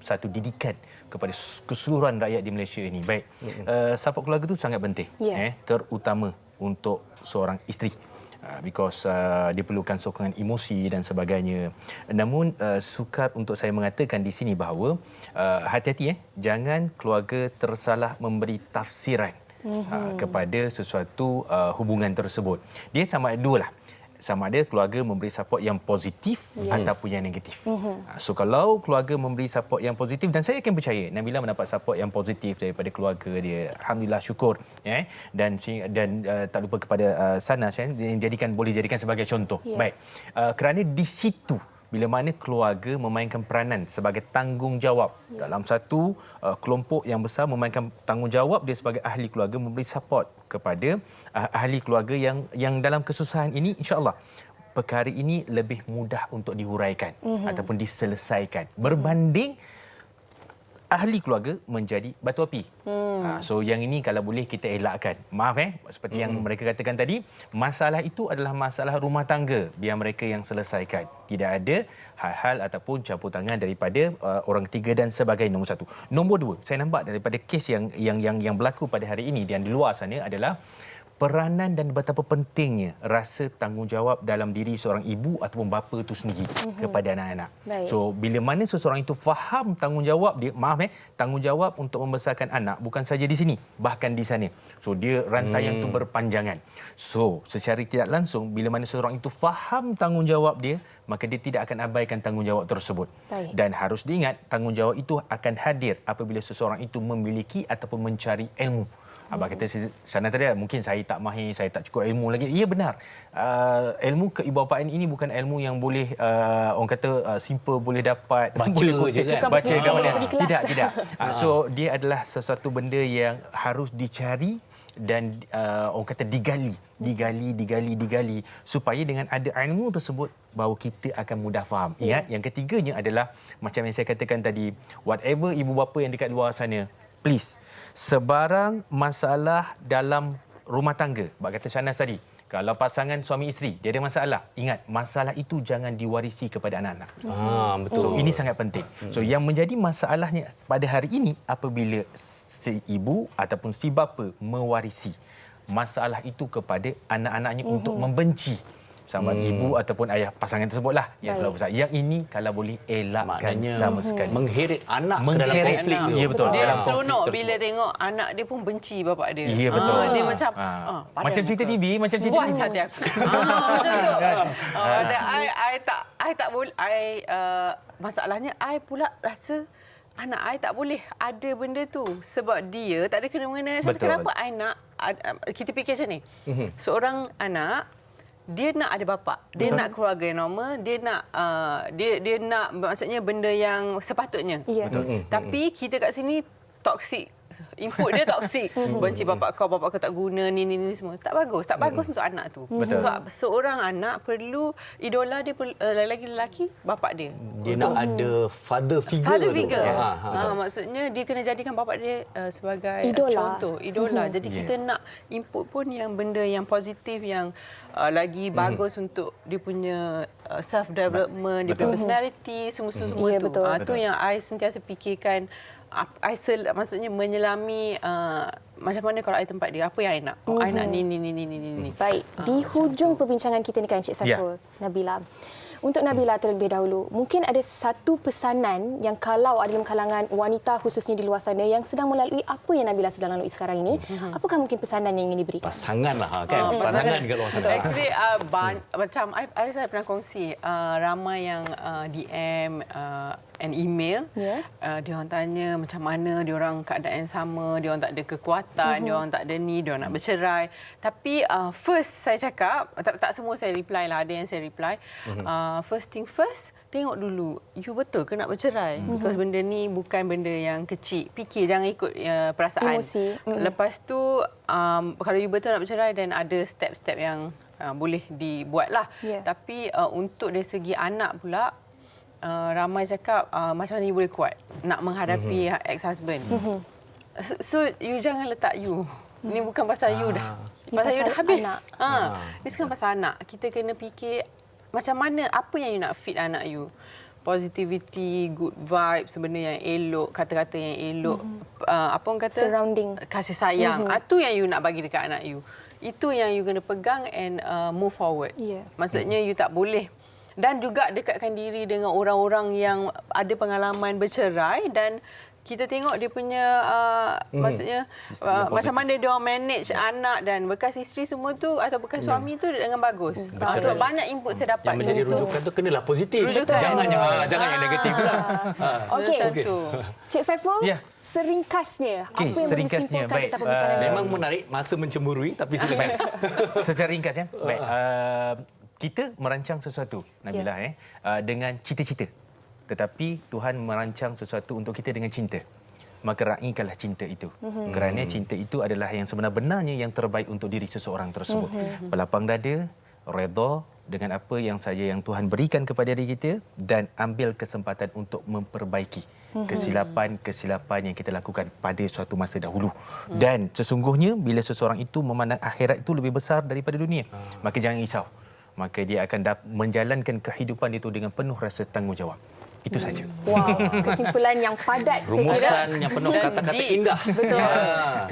satu didikan kepada keseluruhan rakyat di Malaysia ini. Baik, support keluarga itu sangat penting. Terutama untuk seorang isteri. Because dia perlukan sokongan emosi dan sebagainya. Namun sukar untuk saya mengatakan di sini bahawa hati-hati jangan keluarga tersalah memberi tafsiran kepada sesuatu hubungan tersebut. Dia sama ada dua lah. Sama ada keluarga memberi support yang positif ataupun yang negatif. So kalau keluarga memberi support yang positif, dan saya akan percaya Nabila mendapat support yang positif daripada keluarga dia. Alhamdulillah, syukur. Dan tak lupa kepada Syahnas yang boleh jadikan sebagai contoh. Baik. Kerana di situ bila mana keluarga memainkan peranan sebagai tanggungjawab dalam satu kelompok yang besar, memainkan tanggungjawab dia sebagai ahli keluarga, memberi support kepada ahli keluarga yang dalam kesusahan ini, insya-Allah perkara ini lebih mudah untuk dihuraikan ataupun diselesaikan berbanding ahli keluarga menjadi batu api. So yang ini kalau boleh kita elakkan. Maaf seperti yang mereka katakan tadi, masalah itu adalah masalah rumah tangga, biar mereka yang selesaikan. Tidak ada hal-hal ataupun campur tangan daripada orang ketiga dan sebagainya. Nombor satu. Nombor dua, saya nampak daripada kes yang berlaku pada hari ini dan di luar sana adalah peranan dan betapa pentingnya rasa tanggungjawab dalam diri seorang ibu ataupun bapa itu sendiri kepada anak-anak. So bila mana seseorang itu faham tanggungjawab dia, tanggungjawab untuk membesarkan anak bukan saja di sini, bahkan di sana. So dia rantaian itu berpanjangan. So secara tidak langsung bila mana seseorang itu faham tanggungjawab dia, maka dia tidak akan abaikan tanggungjawab tersebut. Dan harus diingat, tanggungjawab itu akan hadir apabila seseorang itu memiliki ataupun mencari ilmu. Abang kata sana tadi mungkin saya tak mahir, saya tak cukup ilmu lagi. Ya benar. Ilmu keibubapaan ini bukan ilmu yang boleh orang kata simple boleh dapat, boleh je kan. Baca gambar. Tidak. So dia adalah sesuatu benda yang harus dicari dan orang kata digali supaya dengan ada ilmu tersebut bahawa kita akan mudah faham. Ingat, yang ketiganya adalah macam yang saya katakan tadi, whatever ibu bapa yang dekat luar sana, please, sebarang masalah dalam rumah tangga, bak kata Syahnas tadi, kalau pasangan suami isteri dia ada masalah, ingat masalah itu jangan diwarisi kepada anak-anak. Betul. So ini sangat penting. So yang menjadi masalahnya pada hari ini apabila si ibu ataupun si bapa mewarisi masalah itu kepada anak-anaknya untuk membenci sama ibu ataupun ayah pasangan tersebutlah yang telah besar. Yang ini kalau boleh elakkan sama sekali. Mengheret anak ke dalam konflik tu. Ya betul. Dia Dalam seronok konflik bila tengok anak dia pun benci bapak dia. Ya betul. Dia macam macam cerita TV, macam cerita puas TV. hati aku. Macam tu. I tak boleh. Masalahnya I pula rasa anak I tak boleh ada benda tu sebab dia tak ada kena-mengena. Kenapa I nak kita fikir macam ni. Seorang anak dia nak ada bapa, dia nak keluarga yang normal, dia nak dia nak maksudnya benda yang sepatutnya. Tapi kita kat sini toksik. Input dia toksik. Benci bapak kau tak guna ni semua. Tak bagus untuk anak tu. Sebab seorang anak perlu idola dia, lelaki bapak dia. Dia nak ada father figure tu. Maksudnya dia kena jadikan bapak dia sebagai contoh, idola. Jadi kita nak input pun yang benda yang positif, yang lagi bagus untuk dia punya self development, dia punya personality, semua tu. Tu yang I sentiasa fikirkan. Maksudnya menyelami macam mana kalau I tempat dia, apa yang I nak. I nak ni. Baik, di hujung perbincangan kita ni kan Cik Saiful, Nabila. Untuk Nabila terlebih dahulu, mungkin ada satu pesanan yang kalau ada dalam kalangan wanita khususnya di luar sana yang sedang melalui apa yang Nabila sedang lalui sekarang ini, apakah mungkin pesanan yang ingin diberikan? Pasangan lah kan, pasangan dekat luar sana. Actually, macam saya pernah kongsi, ramai yang DM and email, dia orang tanya macam mana dia orang keadaan sama, dia orang tak ada kekuatan, dia orang tak ada ni, dia orang nak bercerai. Tapi first saya cakap, tak semua saya reply lah, ada yang saya reply. First thing first, tengok dulu, you betul ke nak bercerai? Because benda ni bukan benda yang kecil. Fikir, jangan ikut perasaan. Emosi. Lepas tu, kalau you betul nak bercerai, dan ada step-step yang boleh dibuat lah. Tapi untuk dari segi anak pula, ramai cakap macam mana you boleh kuat nak menghadapi ex-husband. So, you jangan letak you. Ini bukan pasal you dah. Pasal you dah habis. Ini sekarang pasal anak. Kita kena fikir macam mana, apa yang you nak feed anak you. Positivity, good vibes, sebenarnya yang elok, kata-kata yang elok. Apa orang kata? Surrounding. Kasih sayang. Itu yang you nak bagi dekat anak you. Itu yang you kena pegang and move forward. Maksudnya you tak boleh. Dan juga dekatkan diri dengan orang-orang yang ada pengalaman bercerai dan kita tengok dia punya maksudnya macam mana dia orang manage anak dan bekas isteri semua tu atau bekas suami tu dengan bagus. Sebab banyak input saya dapat. Yang menjadi rujukan tu kenalah positif. Jangan yang negatif pula. Okey. Cik Saiful, seringkasnya apa yang boleh disimpulkan kita perbincangan memang menarik, masa mencemburui tapi silakan. Secara ringkas ya. Baik. Kita merancang sesuatu, Nabila, dengan cita-cita. Tetapi Tuhan merancang sesuatu untuk kita dengan cinta. Maka raikanlah cinta itu. Kerana cinta itu adalah yang sebenar-benarnya yang terbaik untuk diri seseorang tersebut. Pelapang dada, redha dengan apa yang saja yang Tuhan berikan kepada diri kita dan ambil kesempatan untuk memperbaiki kesilapan yang kita lakukan pada suatu masa dahulu. Dan sesungguhnya bila seseorang itu memandang akhirat itu lebih besar daripada dunia, maka jangan risau. Maka dia akan menjalankan kehidupan itu dengan penuh rasa tanggungjawab. Itu saja. Wow, kesimpulan yang padat. Rumusan yang penuh kata-kata indah. Betul.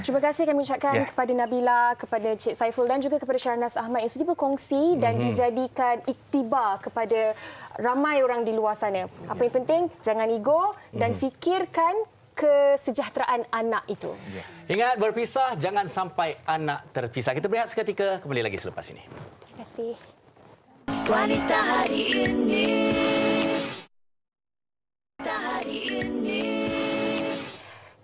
Terima kasih kami ucapkan kepada Nabila, kepada Cik Saiful dan juga kepada Syarnas Ahmad yang sudi berkongsi dan dijadikan iktibar kepada ramai orang di luar sana. Apa yang penting, jangan ego dan fikirkan kesejahteraan anak itu. Ingat, berpisah, jangan sampai anak terpisah. Kita berehat seketika, kembali lagi selepas ini. Terima kasih. Wanita hari ini.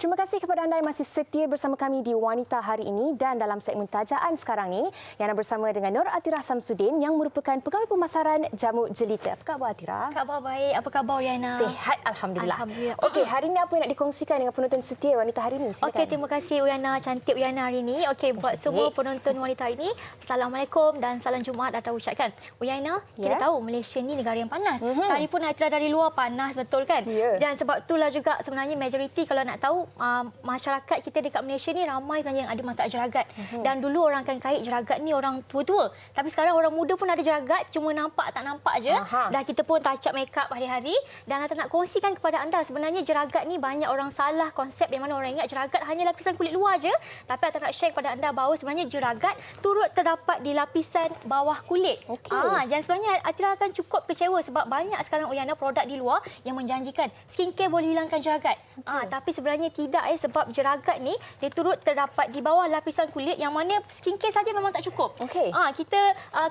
Terima kasih kepada anda yang masih setia bersama kami di Wanita Hari Ini dan dalam segmen tajaan sekarang ni yang anda bersama dengan Nur Atira Samsudin yang merupakan pegawai pemasaran jamu jelita. Apa khabar Atira? Khabar baik. Apa khabar Yana? Sihat Alhamdulillah. Okey, hari ini apa yang nak dikongsikan dengan penonton setia Wanita Hari Ini? Okey, terima kasih Uyana, cantik Uyana hari ini. Okey, buat semua penonton Wanita Hari Ini, Assalamualaikum dan salam Jumaat atau ucapkan. Uyana, kita tahu Malaysia ni negara yang panas. Tadi pun Atira dari luar panas betul kan? Dan sebab itulah juga sebenarnya majoriti kalau nak tahu masyarakat kita dekat Malaysia ni ramai sebenarnya yang ada masalah jeragat. Dan dulu orang akan kait jeragat ni orang tua-tua. Tapi sekarang orang muda pun ada jeragat, cuma nampak tak nampak je. Dan kita pun touch up make up hari-hari. Dan Nata nak kongsikan kepada anda sebenarnya jeragat ni banyak orang salah konsep yang mana orang ingat jeragat hanya lapisan kulit luar je. Tapi Nata nak share kepada anda bahawa sebenarnya jeragat turut terdapat di lapisan bawah kulit. Dan sebenarnya Atira akan cukup kecewa sebab banyak sekarang Uyana produk di luar yang menjanjikan skincare boleh hilangkan jeragat. Tapi sebenarnya tidak sebab jeragat ni dia turut terdapat di bawah lapisan kulit yang mana skincare saja memang tak cukup. Kita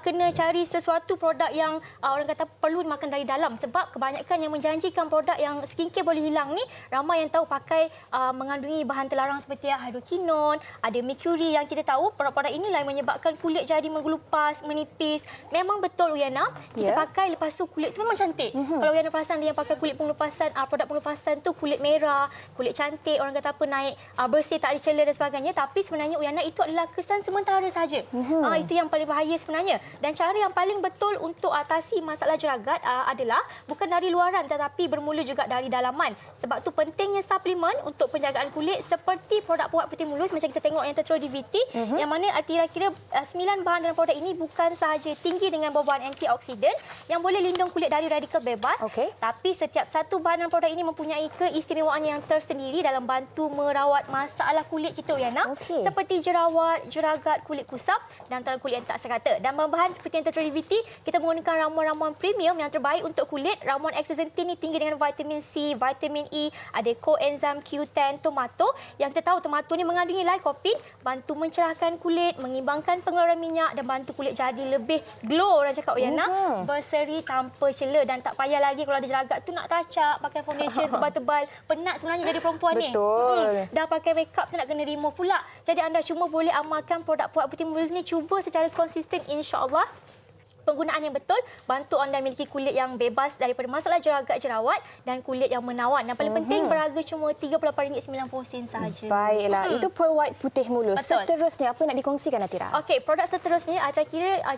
kena cari sesuatu produk yang orang kata perlu dimakan dari dalam sebab kebanyakan yang menjanjikan produk yang skincare boleh hilang ni ramai yang tahu pakai mengandungi bahan terlarang seperti hydroquinone, ada mercury yang kita tahu produk-produk inilah yang menyebabkan kulit jadi menggelupas, menipis. Memang betul Uyana, kita pakai lepas tu kulit tu memang cantik. Kalau Uyana perasan dia yang pakai kulit pengelupasan, produk pengelupasan tu kulit merah, kulit cantik, orang kata apa naik bersih, tak ada celah dan sebagainya. Tapi sebenarnya Uyana itu adalah kesan sementara saja. Itu yang paling bahaya sebenarnya. Dan cara yang paling betul untuk atasi masalah jeragat adalah bukan dari luaran tetapi bermula juga dari dalaman. Sebab tu pentingnya suplemen untuk penjagaan kulit seperti produk Puat Putih Mulus macam kita tengok yang tertera di VT, yang mana kira-kira 9 bahan dalam produk ini bukan sahaja tinggi dengan bahan antioksidan yang boleh lindung kulit dari radikal bebas, tapi setiap satu bahan dalam produk ini mempunyai keistimewaan yang tersendiri dalam bantu merawat masalah kulit kita Uyana, seperti jerawat, jeragat, kulit kusam dan antara kulit yang tak serata. Dan bahan seperti yang tertera di VT, kita menggunakan ramuan-ramuan premium yang terbaik untuk kulit. Ramuan Exazentin ni tinggi dengan vitamin C, vitamin E, ada coenzim Q10 tomato yang kita tahu tomato ni mengandungi lycopene, bantu mencerahkan kulit, mengimbangkan pengeluaran minyak dan bantu kulit jadi lebih glow orang cakap Uyana, berseri tanpa celah dan tak payah lagi kalau ada jeragat tu nak touch up, pakai foundation tebal-tebal. Penat sebenarnya jadi perempuan ni. Dah pakai makeup tu nak kena remove pula. Jadi anda cuma boleh amalkan produk Puat Putih Mulus ni, cuba secara konsisten insya-Allah. Penggunaan yang betul bantu anda memiliki kulit yang bebas daripada masalah jeragat, jerawat dan kulit yang menawan. Yang paling penting berharga cuma RM38.90 sahaja. Baiklah, itu Pearl White Putih Mulus. Seterusnya apa nak dikongsikan Atira? Okey, produk seterusnya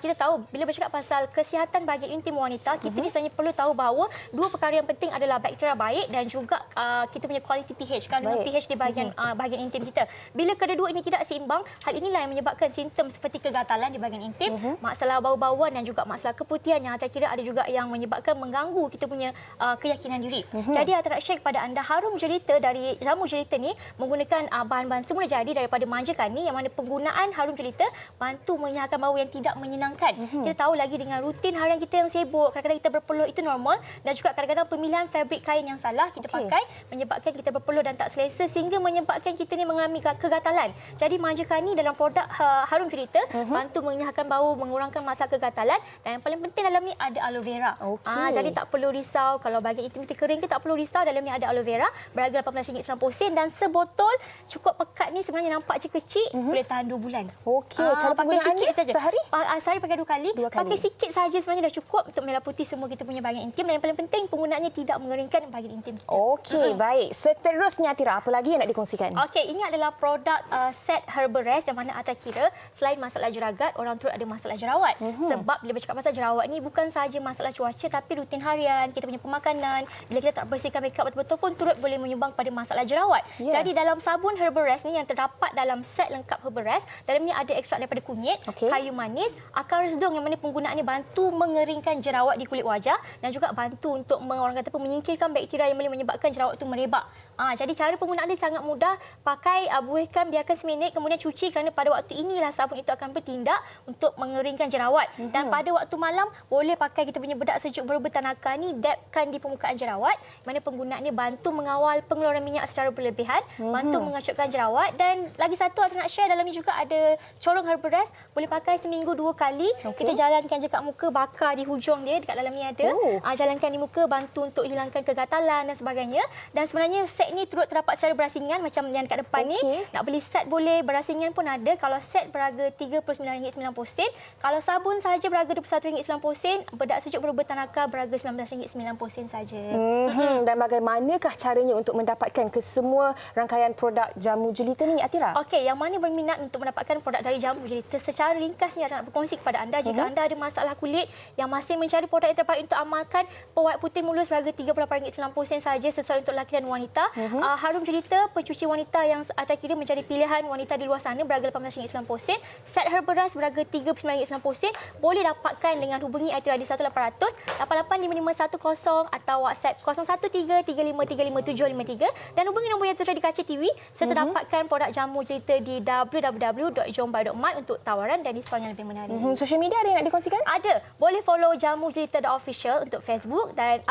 kita tahu bila bercakap pasal kesihatan bahagian intim wanita, kita ni sebenarnya perlu tahu bahawa dua perkara yang penting adalah bakteria baik dan juga kita punya quality pH, kandungan pH di bahagian intim kita. Bila kedua-dua ini tidak seimbang, hal inilah yang menyebabkan simptom seperti kegatalan di bahagian intim, masalah bau-bauan dan juga masalah keputihan yang kira ada juga yang menyebabkan mengganggu kita punya keyakinan diri. Jadi Ata nak share kepada anda harum jelita dari jamu jelita ni menggunakan bahan-bahan semula jadi daripada manja kani yang mana penggunaan harum jelita bantu menghilangkan bau yang tidak menyenangkan. Kita tahu lagi dengan rutin harian kita yang sibuk, kadang-kadang kita berpeluh itu normal dan juga kadang-kadang pemilihan fabrik kain yang salah kita pakai menyebabkan kita berpeluh dan tak selesa sehingga menyebabkan kita ni mengalami kegatalan. Jadi manja kani dalam produk harum jelita bantu menghilangkan bau, mengurangkan masalah kegatalan. Dan yang paling penting dalam ni ada aloe vera. Jadi tak perlu risau kalau bahagian intim kita kering ke, tak perlu risau, dalam ni ada aloe vera. Berharga RM18.90 dan sebotol cukup pekat ni sebenarnya nampak je kecil, boleh tahan 2 bulan. Cara penggunaannya sehari? Sehari pakai 2 kali. Pakai sikit saja sebenarnya dah cukup untuk melaputi semua kita punya bahagian intim dan yang paling penting penggunaannya tidak mengeringkan bahagian intim kita. Baik. Seterusnya Atira, apa lagi yang nak dikongsikan? Ini adalah produk set Herbal Rest yang mana Ata kira selain masalah jeragat, orang turut ada masalah jerawat. Sebab bila bercakap pasal jerawat ni bukan sahaja masalah cuaca tapi rutin harian, kita punya pemakanan, bila kita tak bersihkan makeup betul-betul pun turut boleh menyumbang pada masalah jerawat. Jadi dalam sabun Herbal Rest ni yang terdapat dalam set lengkap Herbal Rest, dalam ni ada ekstrak daripada kunyit, kayu manis, akar resdung yang mana penggunaannya bantu mengeringkan jerawat di kulit wajah dan juga bantu untuk orang kata menyingkirkan bakteria yang boleh menyebabkan jerawat itu merebak. Jadi cara penggunaan dia sangat mudah. Pakai, buihkan, biarkan seminit, kemudian cuci kerana pada waktu inilah sabun itu akan bertindak untuk mengeringkan jerawat. Dan pada waktu malam, boleh pakai kita punya bedak sejuk berubah tanaka ni, dabkan di permukaan jerawat, mana penggunaannya bantu mengawal pengeluaran minyak secara berlebihan, bantu mengacukkan jerawat. Dan lagi satu Ata nak share, dalam ni juga ada corong Herbal Rest, boleh pakai seminggu 2 kali. Kita jalankan je kat muka, bakar di hujung dia, dekat dalam ni ada. Jalankan di muka, bantu untuk hilangkan kegatalan dan sebagainya. Dan sebenarnya set ni turut terdapat secara berasingan macam yang dekat depan ni. Nak beli set boleh, berasingan pun ada. Kalau set berharga RM39.90. Kalau sabun sahaja berharga RM21.90, bedak sejuk berubah tanaka berharga RM19.90 saja. Dan bagaimanakah caranya untuk mendapatkan kesemua rangkaian produk jamu jelita ni, Atira? Okey, yang mana berminat untuk mendapatkan produk dari jamu jelita, secara ringkasnya nak berkongsi kepada anda, jika anda ada masalah kulit yang masih mencari produk yang terbaik untuk amalkan, pewarna putih mulus berharga RM38.90 saja sesuai untuk lelaki dan wanita. Harum jelita, pencuci wanita yang anda kira menjadi pilihan wanita di luar sana berharga RM18.90. Set herba beras berharga RM39.90. Boleh dapatkan dengan hubungi Atira di 1800 885510 atau WhatsApp 0133535753 dan hubungi nombor yang tertera di kaca TV serta dapatkan produk jamu jelita di www.jombay.my untuk tawaran dan diskaun yang lebih menarik. Social media ada yang nak dikongsikan? Ada. Boleh follow Jamu Jelita Official untuk Facebook dan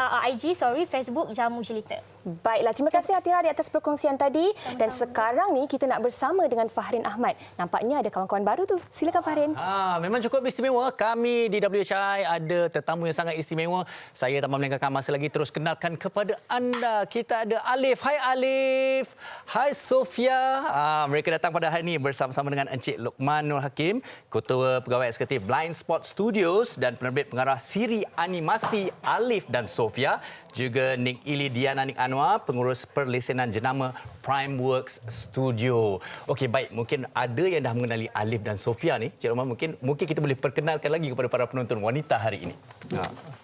Facebook Jamu Jelita. Baiklah, terima kasih Atira di atas perkongsian tadi. Dan sekarang ni kita nak bersama dengan Fahrin Ahmad. Nampaknya ada kawan-kawan baru tu. Silakan Fahrin. Memang cukup istimewa. Kami di WHI ada tetamu yang sangat istimewa. Saya tak mahu melengahkan masa lagi, terus kenalkan kepada anda. Kita ada Alif. Hai Alif. Hai Sofia. Mereka datang pada hari ini bersama-sama dengan Encik Luqman Nur Hakim, Ketua Pegawai Eksekutif Blind Spot Studios dan penerbit pengarah siri animasi Alif dan Sofia. Juga Nik Ili Diana Nik Anwar, pengurus perlesenan jenama Primeworks Studio. Okey, baik. Mungkin ada yang dah mengenali Alif dan Sofia ni. Cik Rahman, mungkin kita boleh perkenalkan lagi kepada para penonton wanita hari ini.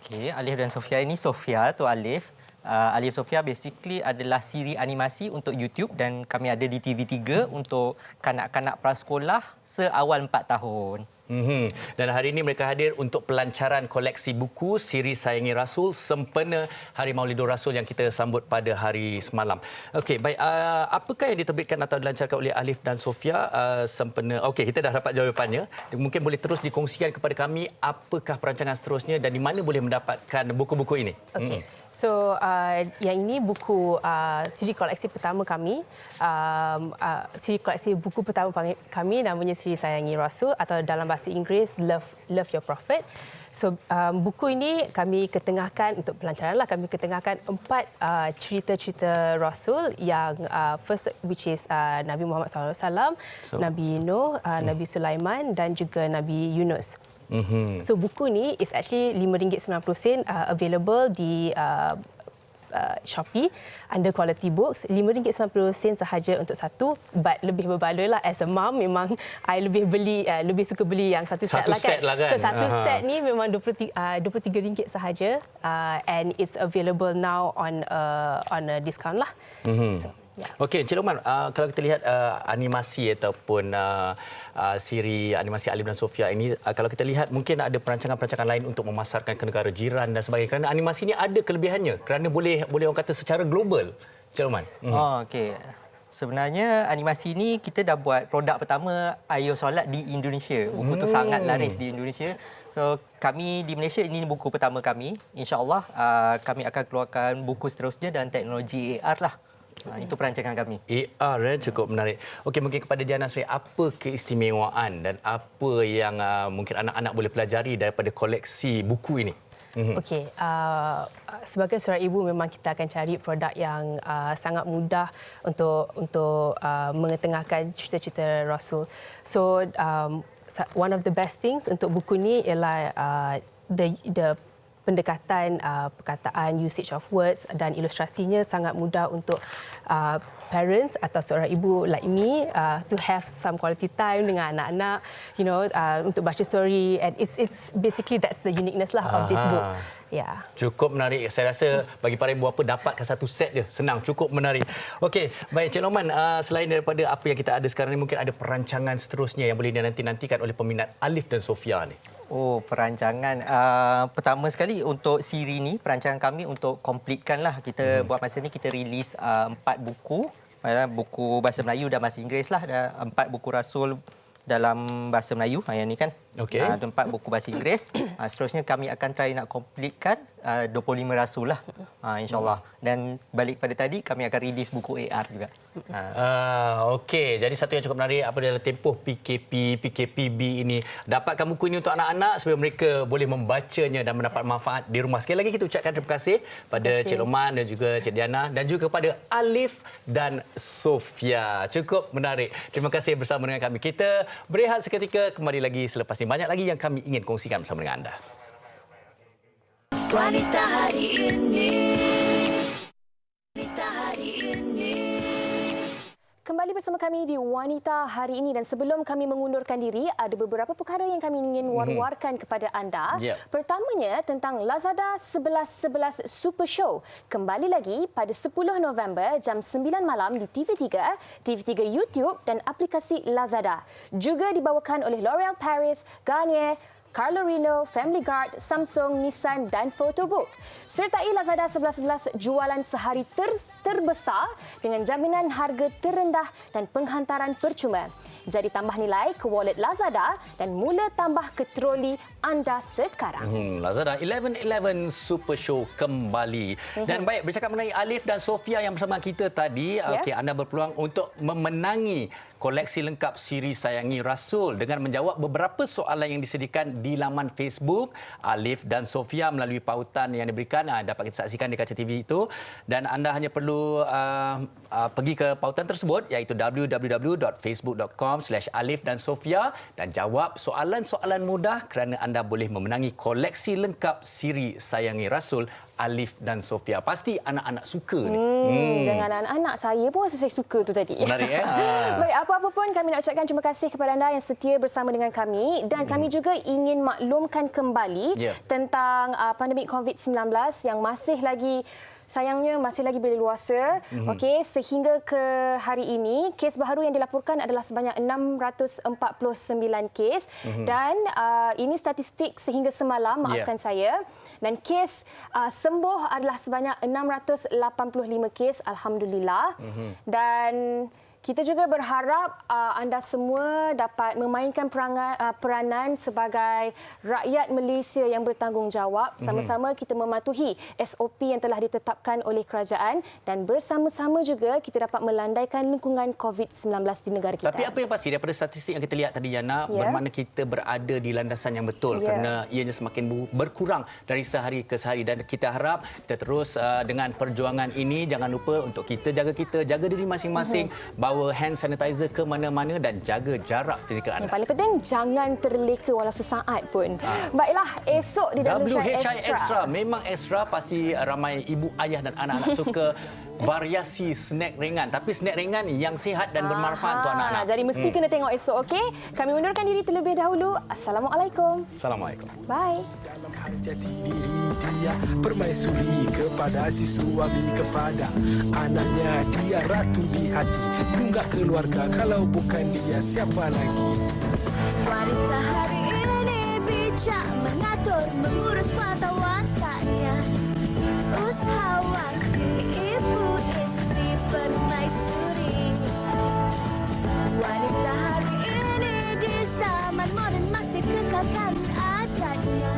Okey, Alif dan Sofia ini, Sofia tu Alif. Alif Sofia basically adalah siri animasi untuk YouTube dan kami ada di TV3 untuk kanak-kanak prasekolah seawal 4 tahun. Dan hari ini mereka hadir untuk pelancaran koleksi buku siri Sayangi Rasul sempena Hari Maulidur Rasul yang kita sambut pada hari semalam. Okey, baik. Apakah yang diterbitkan atau dilancarkan oleh Alif dan Sofia sempena? Okey, kita dah dapat jawapannya. Mungkin boleh terus dikongsikan kepada kami apakah perancangan seterusnya dan di mana boleh mendapatkan buku-buku ini. Okey. So, yang ini buku siri koleksi pertama kami. Siri koleksi buku pertama kami namanya Siri Sayangi Rasul atau dalam bahasa Inggeris Love Your Prophet. So, buku ini kami ketengahkan untuk pelancaran lah. Kami ketengahkan 4 cerita-cerita Rasul yang first which is Nabi Muhammad SAW, Nabi Nuh, Nabi Sulaiman dan juga Nabi Yunus. So buku ni is actually RM5.90 available di Shopee under Quality Books. RM5.90 sahaja untuk satu, but lebih berbaloi lah. As a mom, memang I lebih suka beli yang satu set lah kan. So satu set ni memang RM23 sahaja, and it's available now on a discount lah. So, yeah. Okey, Encik Luqman, kalau kita lihat animasi ataupun siri animasi Alif dan Sofia ini, kalau kita lihat mungkin ada perancangan-perancangan lain untuk memasarkan ke negara jiran dan sebagainya. Kerana animasi ini ada kelebihannya, kerana boleh orang kata secara global. Encik Luqman. Okey. Sebenarnya animasi ini kita dah buat produk pertama Ayo Solat di Indonesia. Buku tu sangat laris di Indonesia. So kami di Malaysia, ini buku pertama kami. InsyaAllah kami akan keluarkan buku seterusnya dalam teknologi AR lah. Itu perancangan kami. AR cukup menarik. Okey, mungkin kepada Diana Sri, apa keistimewaan dan apa yang mungkin anak-anak boleh pelajari daripada koleksi buku ini? Okey, sebagai seorang ibu memang kita akan cari produk yang sangat mudah untuk mengetengahkan cerita-cerita Rasul. So one of the best things untuk buku ni ialah the pendekatan perkataan, usage of words dan ilustrasinya sangat mudah untuk parents atau seorang ibu like me to have some quality time dengan anak-anak, untuk baca story, and it's basically that's the uniqueness lah of this book. Ya. Cukup menarik. Saya rasa bagi para ibu bapa dapatkan satu set je. Senang, cukup menarik. Okey, baik Cik Luqman, selain daripada apa yang kita ada sekarang ni, mungkin ada perancangan seterusnya yang boleh dinanti-nantikan oleh peminat Alif dan Sofia ni. Oh, perancangan. Pertama sekali untuk siri ni, perancangan kami untuk completekan lah. Kita buat masa ni kita release 4 buku. Buku bahasa Melayu dan bahasa Inggeris lah. Ada 4 buku Rasul dalam bahasa Melayu. Yang ni kan. Okey. Ada 4 buku bahasa Inggeris. Seterusnya kami akan try nak completekan 25 Rasul lah. InsyaAllah. Dan balik pada tadi, kami akan release buku AR juga. Okey, jadi satu yang cukup menarik apa adalah tempoh PKPB ini. Dapatkan buku ini untuk anak-anak supaya mereka boleh membacanya dan mendapat manfaat di rumah. Sekali lagi kita ucapkan terima kasih pada Cik Luqman dan juga Cik Diana dan juga kepada Alif dan Sofia. Cukup menarik. Terima kasih bersama dengan kami. Kita berehat seketika, kembali lagi selepas ini. masing banyak lagi yang kami ingin kongsikan bersama dengan anda. Wanita hari ini. Wanita hari ini. Kembali bersama kami di Wanita Hari Ini dan sebelum kami mengundurkan diri, ada beberapa perkara yang kami ingin war-warkan kepada anda. Pertamanya tentang Lazada 11.11 Super Show. Kembali lagi pada 10 November jam 9 malam di TV3, TV3 YouTube dan aplikasi Lazada. Juga dibawakan oleh L'Oreal Paris, Garnier, Carlo Reno, Family Guard, Samsung, Nissan dan Photobook. Sertai Lazada 11.11 jualan sehari terbesar dengan jaminan harga terendah dan penghantaran percuma. Jadi tambah nilai ke wallet Lazada dan mula tambah ke troli anda sekarang. Lazada 11.11 Super Show kembali. Dan baik, bercakap mengenai Alif dan Sofia yang bersama kita tadi, okey, anda berpeluang untuk memenangi koleksi lengkap siri Sayangi Rasul dengan menjawab beberapa soalan yang disediakan di laman Facebook Alif dan Sofia melalui pautan yang diberikan. Dapat kita saksikan di kaca TV itu. Dan anda hanya perlu pergi ke pautan tersebut iaitu www.facebook.com/Alif dan Sofia dan jawab soalan-soalan mudah kerana anda boleh memenangi koleksi lengkap siri Sayangi Rasul Alif dan Sofia. Pasti anak-anak suka ni. Jangan anak-anak, saya pun rasa saya suka tu tadi. Menarik, Baik, apa-apa pun kami nak ucapkan terima kasih kepada anda yang setia bersama dengan kami dan kami juga ingin maklumkan kembali tentang pandemik COVID-19 yang masih lagi berleluasa. Okey, sehingga ke hari ini kes baharu yang dilaporkan adalah sebanyak 649 kes dan ini statistik sehingga semalam, maafkan saya. Dan kes sembuh adalah sebanyak 685 kes, alhamdulillah. Dan kita juga berharap anda semua dapat memainkan peranan sebagai rakyat Malaysia yang bertanggungjawab. Sama-sama kita mematuhi SOP yang telah ditetapkan oleh kerajaan dan bersama-sama juga kita dapat melandaikan lingkungan COVID-19 di negara kita. Tapi apa yang pasti daripada statistik yang kita lihat tadi, Yana, bermakna kita berada di landasan yang betul kerana ianya semakin berkurang dari sehari ke sehari dan kita harap kita terus dengan perjuangan ini. Jangan lupa untuk kita, jaga diri masing-masing, bawa hand sanitizer ke mana-mana dan jaga jarak fizikal anda. Yang paling penting, jangan terleka walau sesaat pun. Baiklah, esok di WHI Extra. Memang extra, pasti ramai ibu, ayah dan anak-anak suka variasi snack ringan. Tapi snack ringan yang sihat dan bermanfaat untuk anak-anak. Jadi mesti kena tengok esok, okey? Kami undurkan diri terlebih dahulu. Assalamualaikum. Assalamualaikum. Bye. Jati diri dia permaisuri kepada si suami, kepada anaknya dia ratu di hati, tunggak keluarga, kalau bukan dia siapa lagi. Wanita hari ini bijak mengatur, mengurus mata wataknya. Usahawan ibu, istri, permaisuri. Wanita hari ini di zaman moden masih kekalkan adatnya.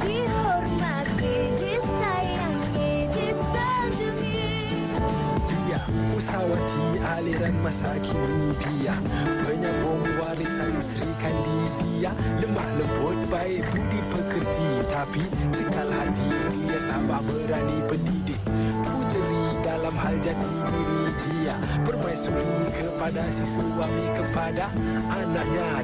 Dihormati, disayangi, disanjungi. Dia usahawati aliran masa kini, dia penyambung warisan Sri Kandi. Dia lemah lembut, baik budi pekerti, tapi sekal hati dia tambah berani pendidik. Puteri dalam hal jati diri dia permaisuri kepada si suami, kepada anaknya.